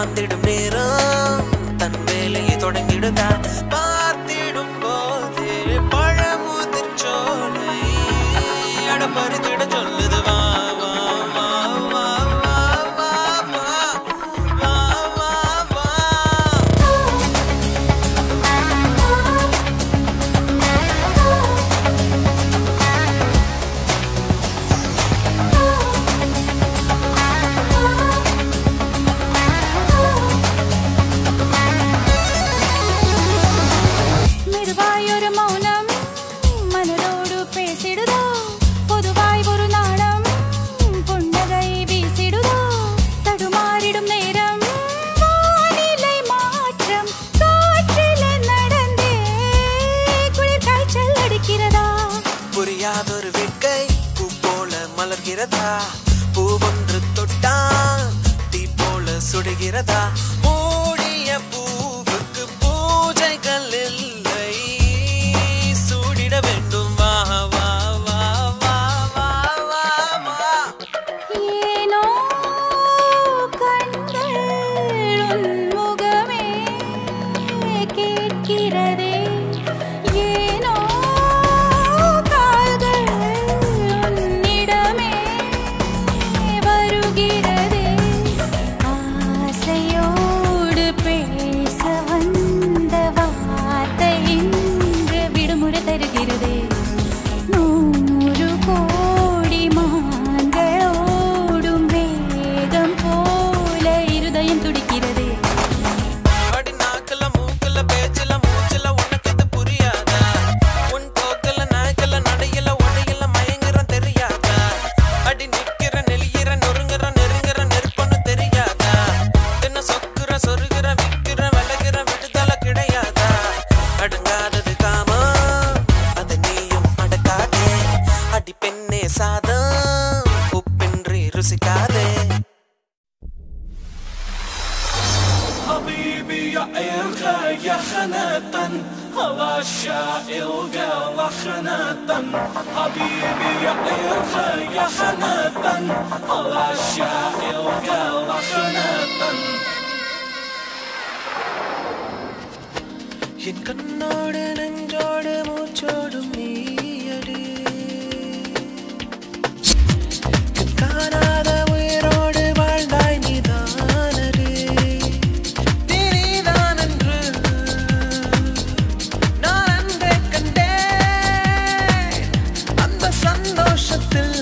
ஏமாந்திடும் நேரம் தன் வேலையை தொடங்கிடுதா பார்த்திடும் போது பழமுதிர் சோலை அடப்பறித்திட சொல்லுது வா வா வா வா வா வா வா வா வா மெதுவாயொரு மௌனம் மனதோடு பேசிடுதோ பொதுவாய் ஒரு நாணம் புன்னகை வீசிடுதோ தடுமாறிடும் நேரம் வானிலை மாற்றம் காற்றிலே நடந்தே குளிர் காய்ச்சல் அடிக்கிறதா புரியாதொரு வேட்கை பூ போல மலர்கிறதா பூவொன்று தொட்டால் தீ போல சுடுகிறதா மூடிய பூவுக்கு பூஜைகள் இல்லை சூடிட வேண்டும் வா வா வா வா வா வா வா ஏனோ கண்கள் உன் முகமே கேட்கிறதே ஏனோ கால்கள் உன்னிடமே வருகிறதே ஆசையோடு பேச வந்த வார்த்தை இன்று விடுமுறை தருகிறதே 100 கோடி மான்களோடும் வேகம் போல இருதயம் துடிக்கிறதே அடி நாக்கல மூக்கல பேச்சல மூச்சல உனக்கு இது புரியாதா உன் போக்கல நாய்க்கல நடையில உடையில மயங்குற தெரியாதா அடி நிக்கிற நெளியிற நொறுங்குற நெருங்குற நெருப்பொன்னு தெரியாதா என்ன சொக்குற சொருகிற விக்கிற விலகிற விடுதலை கிடையாதா அடங்காதது காமா அது நீயும் அடக்காதே அடி பெண்ணே சாதம் உப்பின்றி ருசிக்காதே حبيبي يا إلغى يا خناتا هوا الشائل قال خناتا حبيبي يا إلغى يا خناتا هوا الشائل قال خناتا என் கண்ணோடு நெஞ்சோடு மூச்சோடும் நீயடி காணாத உயிரோடு வாழ்ந்தாய் நீதானடி நீதான் என்று நான் அன்றே கண்டேன் அந்த சந்தோஷத்தில்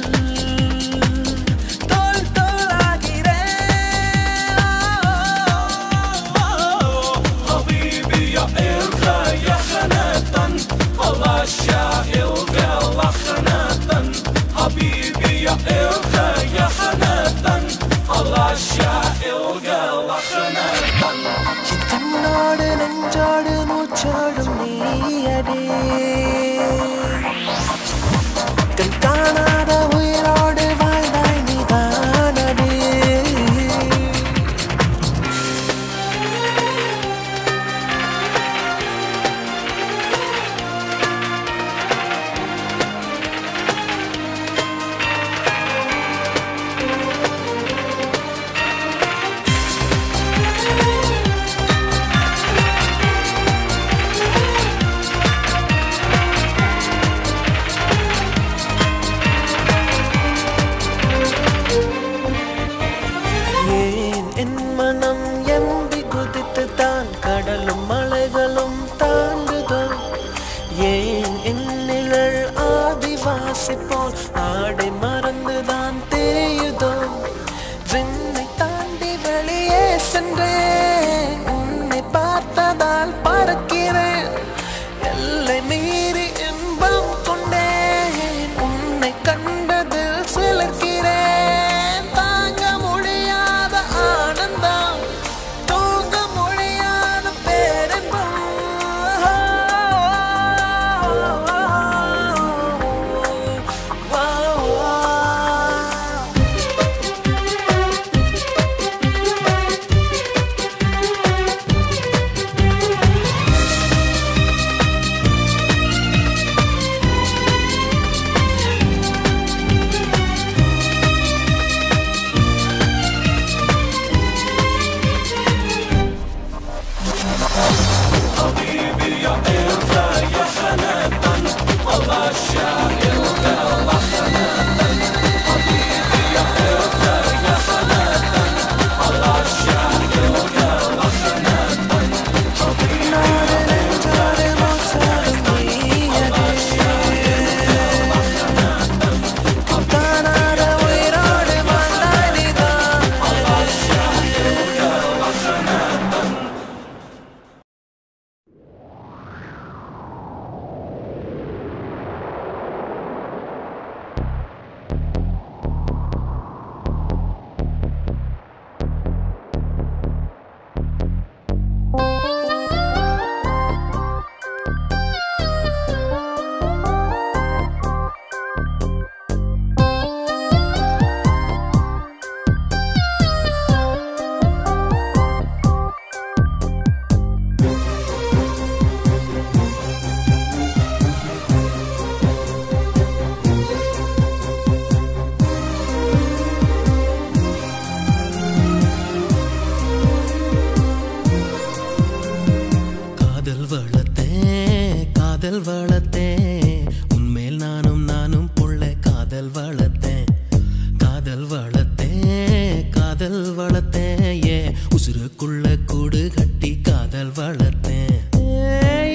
தோல் தோலாகிறேன் حبيبي يا إلغى يا خناتا هوا الشائل قال خناتا حبيبي يا إلغى يا خناتا هوا الشائل قال خناتا என் கண்ணோடு நெஞ்சோடு மூச்சோடும் நீயடி கண் காணாத உயிரோடு வாழ்ந்தாய் நீதானடி கட்டி காதல் வளர்த்தேன்.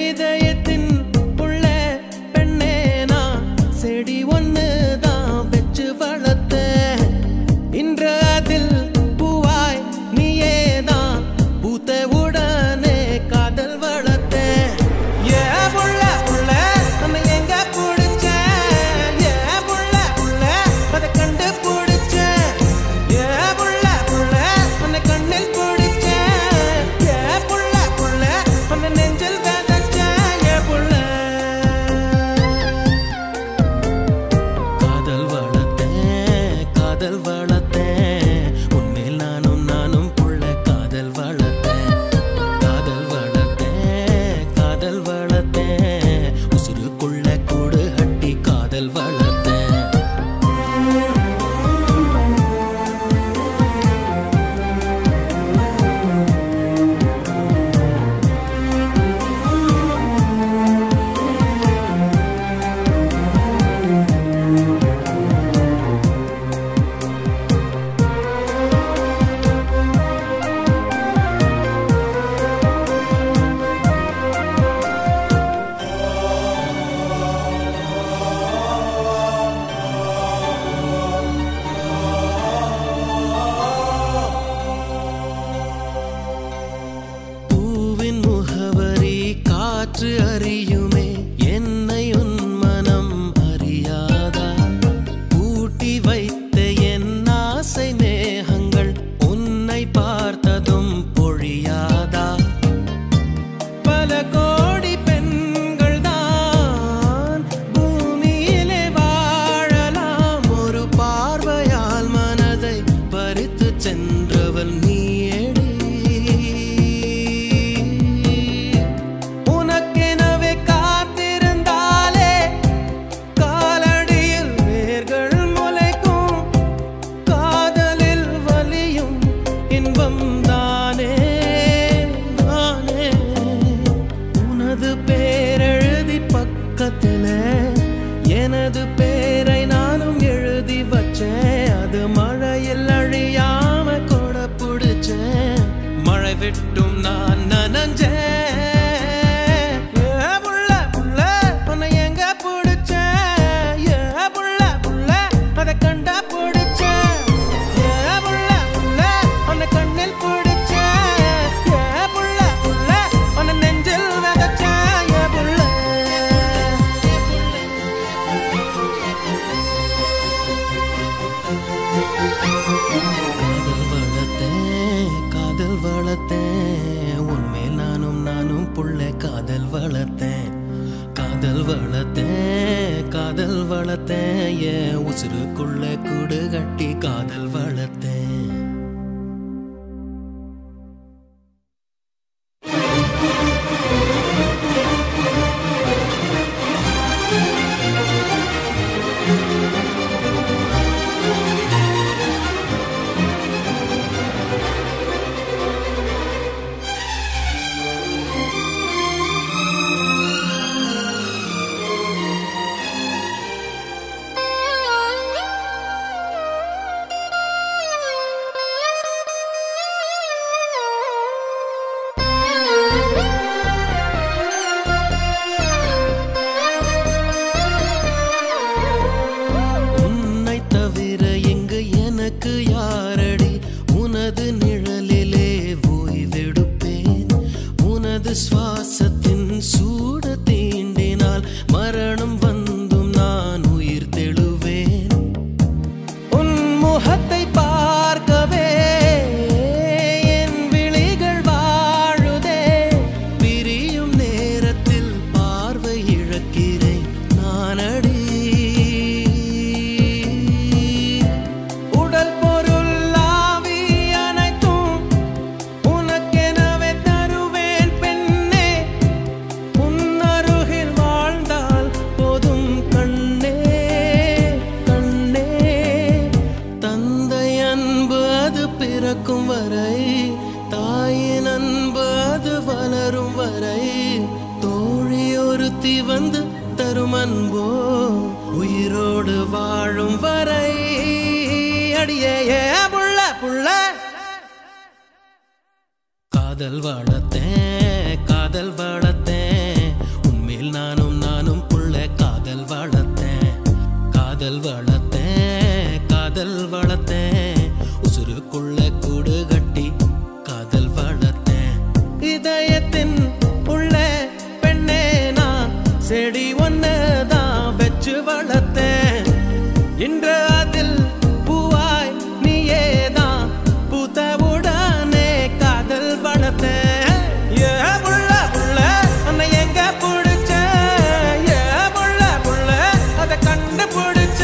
இதயத்தின் உள்ள பெண்ணே நான் செடி ஒன்று தான் வச்சு வளர்த்தேன். இன்று அதில் பூவாய் நீயே தான் பூத்த உடனே காதல் வளர்த்தேன். ஏ புள்ள புள்ள நம்ம எங்க பிடிச்சேன், ஏ புள்ள புள்ள அதை கண்டு பிடிச்சேன், ஏ புள்ள புள்ள உன்னை கண்ணில் பிடிச்சேன், ஏ புள்ள புள்ள உன்னை நெஞ்சில் விதைச்சேன், ஏ புள்ள காதல் வளர்த்தேன் காதல் வளர்த்தேன் உன்மேல் நானும் புள்ள காதல் வளர்த்தேன் காதல் வளர்த்தேன் காதல் வளர்த்தேன் உசுருக்குள்ள கூடு கட்டி காதல் வளர்த்தேன். பூவின் முகவரி காற்று அறியுமே என்னை உன் மனம் அறியாதா, பூட்டி வைத்த என் ஆசை மேகங்கள் உன்னை பார்த்ததும் பொழியாதா. பல கோடி பெண்கள் தான் பூமியிலே வாழலாம், ஒரு பார்வையால் மனதை பறித்து சென்றவள் நீயேடி. உனக்கெனவே காத்திருந்தாலே காலடியில் வேர்கள் முளைக்கும், காதலில் வலியும் இன்பம் தானே நானே. உனது பேரெழுதி பக்கத்துல எனது பேரை நானும் எழுதி வச்சேன், அது மழையில் அழியாம கொடை பிடிச்சேன், மழை விட்டும் நான் நனஞ்சேன். ஏ புள்ள புள்ள உன்னை எங்க பிடிச்சேன், ஏ புள்ள புள்ள அதை கண்டா பிடிச்சேன், ஏ புள்ள புள்ள உன்னை கண்ணில் பிடிச்சேன், ஏ புள்ள புள்ள உன்னை நெஞ்சில் விதைச்சேன், ஏ புள்ள காதல் வளர்த்தேன் உன்மேல் நானும் புள்ள காதல் வளர்த்தேன் காதல் வளர்த்தேன் காதல் வளர்த்தேன் என் உசுருக்குள்ள கூடு கட்டி காதல் வளர்த்தேன். யாரடி உனது நிழலிலே ஓய்வெடுப்பேன், உனது சுவாசத்தின் சூட தீண்டினால் மரணம் வந்தும் நான் உயிர் தெழுவேன். உன் முகத்தை பார்க்கவே என் விழிகள் வாழுதே, பிரியும் நேரத்தில் பார்வை இழக்கிறேன் நானடி. பிறக்கும் வரை தாயின் அன்பு அது வளரும் வரை, தோழி ஒருத்தி வந்து தரும் அன்போ உயிரோடு வாழும் வரை. அடியே புள்ள புள்ள காதல் வளர்த்தேன் காதல் வளர்த்தேன் உன்மேல் நானும் புள்ள காதல் வளர்த்தேன் காதல் வளர்த்தேன் காதல் வளர்த்தேன் உசுருக்குள்ள கூடு கட்டி காதல் வளர்த்தேன் இதயத்தின் உள்ள பெண்ணே நான் செடி ஒன்னுதான் வச்சு வளர்த்தேன் இன்று அதில் பூவாய் நீயேதான் பூத்தவுடனே காதல் வளர்த்தேன் ஏ புள்ள புள்ள உன்னை எங்க பிடிச்ச ஏ புள்ள புள்ள அதை கண்டு பிடிச்ச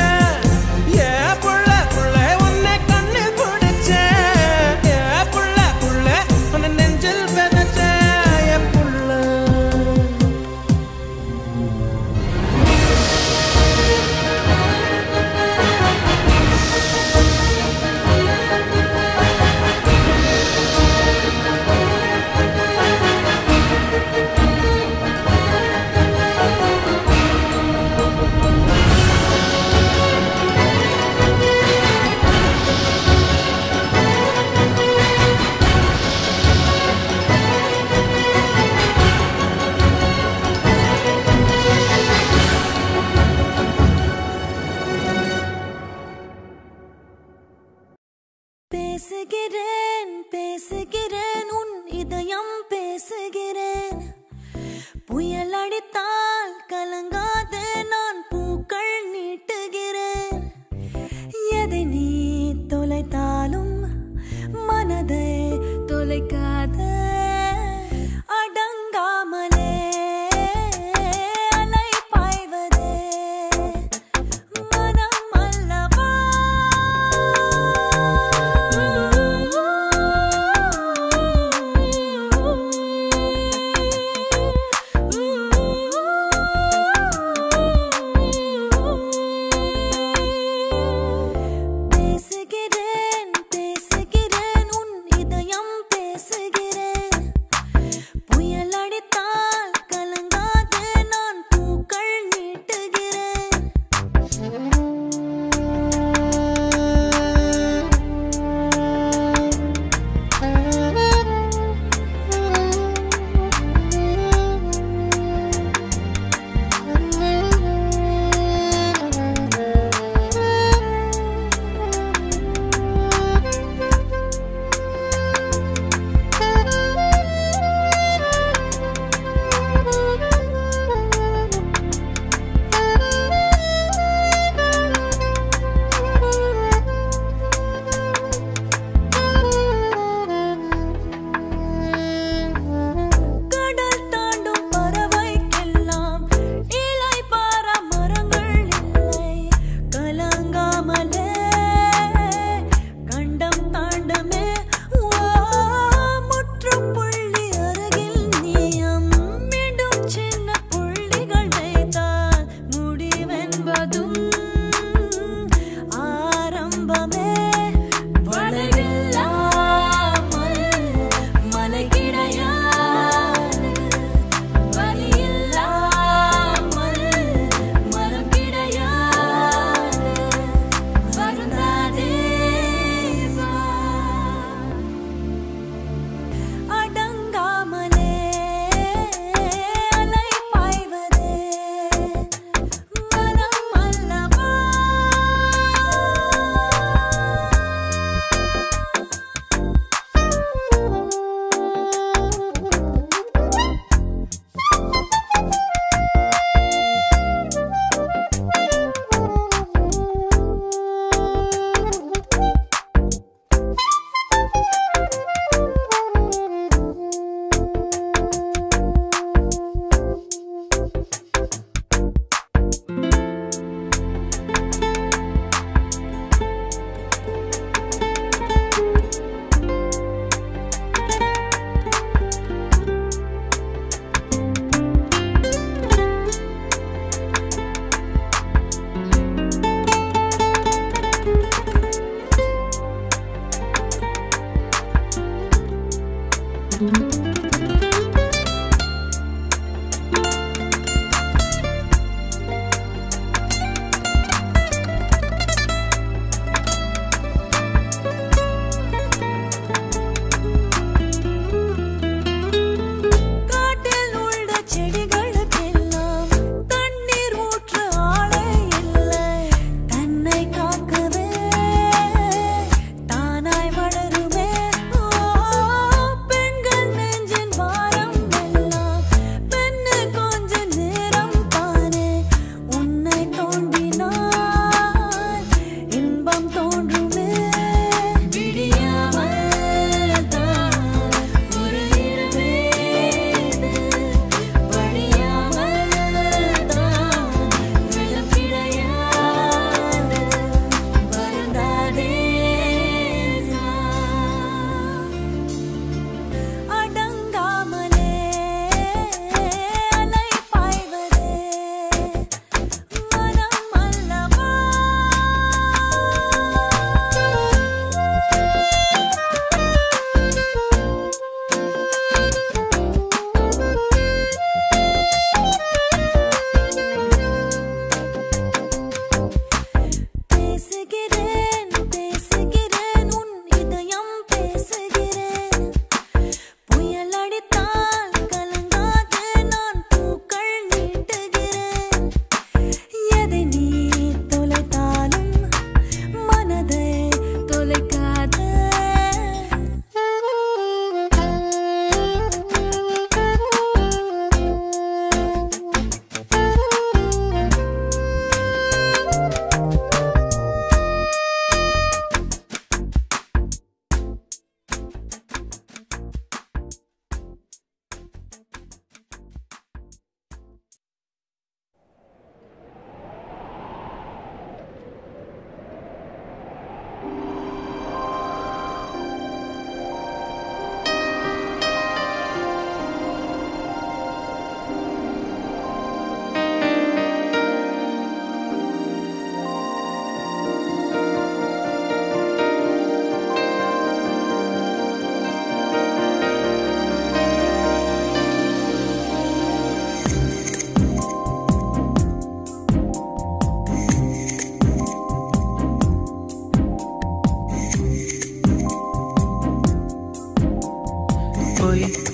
ஏ புள்ள புள்ள உன்னை கண்ணு பிடிச்ச ஏ புள்ள புள்ள உன்னை நெஞ்சில் விதைச்ச ஏ புள்ள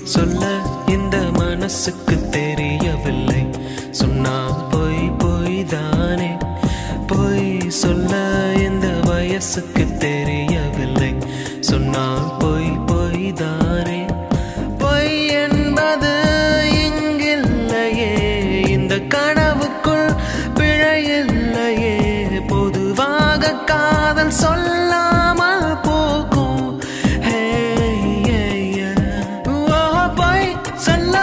சொல்ல இந்த மனசுக்கு தெரியவில்லை. சொன்னால் பொய் பொய் தானே. பொய் சொல்ல இந்த வயசுக்கு தெரியவில்லை. சொன்னால் பொய் பொய் தானே. பொய் என்பது இங்கில்லையே, இந்த கனவுக்குள் பிழையில்லையே. பொதுவாக காதல் சொல்லாமல் போகும். சொல்ல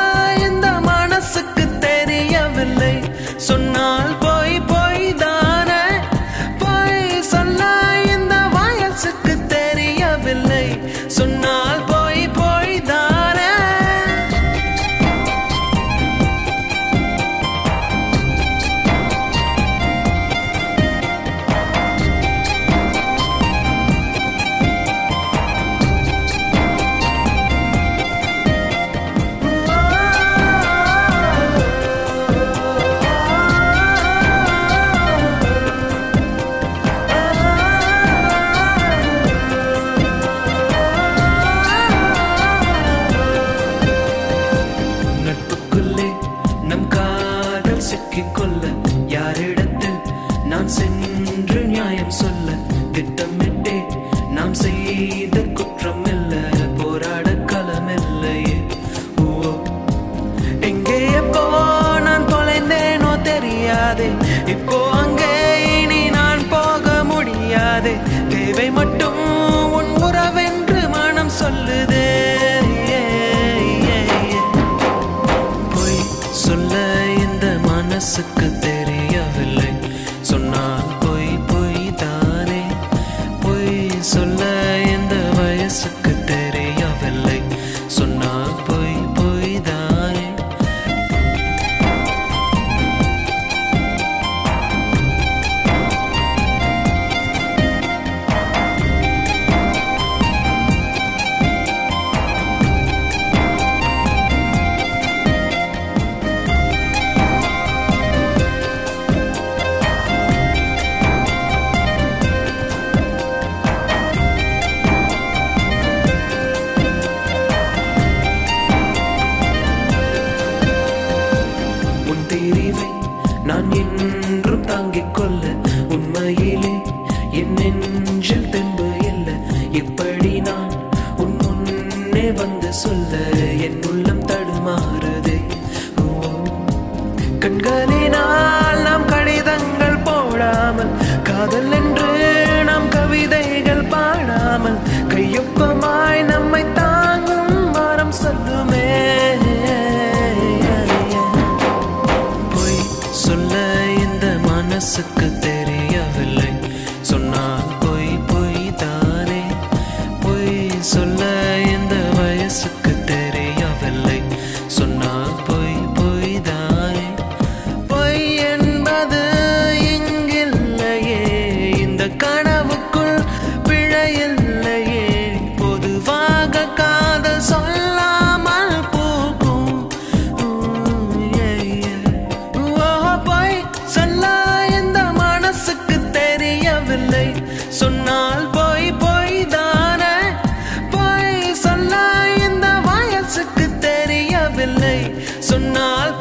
இந்த மனசுக்கு தெரியவில்லை. சொன்னால் பொய் பொய் தானே. பொய் சொல்ல இந்த வயசுக்கு தெரியவில்லை. சொன்னால் பொய் பொய் தானே. கொல்ல யாரிடத்தில் நான் சென்று நியாயம் சொல்ல? திட்டமிட்டே நாம் செய்த குற்றம் இல்ல, போராட களமில்லையே. எங்கே எப்போ நான் தொலைந்தேனோ தெரியாதே. இப்போ அங்கே இனி நான் போக முடியாதே. தேவை மட்டும் உன் உறவென்று மனம் சொல்லுதே. பொய் சொல்ல இந்த மனசுக்கு தெரியவில்லை. சொன்னால் பொய் பொய் தானே. பொய் சொல்ல இந்த வயசுக்கு தெரியவில்லை. சொன்னால் பொய் பொய் தானே. நான் என்றும் தாங்கிக் கொள்ள உண்மையிலே என் நெஞ்சில் தெம்பு இல்லை. இப்படி நான் உன் முன்னே வந்து சொல்ல என் உள்ளம் தடுமாறுதே. கண்களினால் நாம் கடிதங்கள் போடாமல், காதல் என்று நாம் கவிதைகள் பாடாமல், கையொப்பமாய் நம்மை தாங்கும் மரம் சொல்லுமே. சொல்ல இந்த மனசுக்கு தெரியவில்லை. சொன்னால் பொய் பொய் தானே. பொய் சொல்ல இந்த வயசுக்கு தெரியவில்லை. சொன்னால் பொய் பொய் தானே. பொய் என்பது இங்கில்லையே, இந்த கனவுக்குள் பிழையில்லையே. பொதுவாக காதல் சொல்லாமல் போகும். சொல்ல இந்த மனசுக்கு தெரியவில்லை. சொன்னால் பொய் பொய் தானே. பொய் சொல்ல இந்த வயசுக்கு தெரியவில்லை. சொன்னால்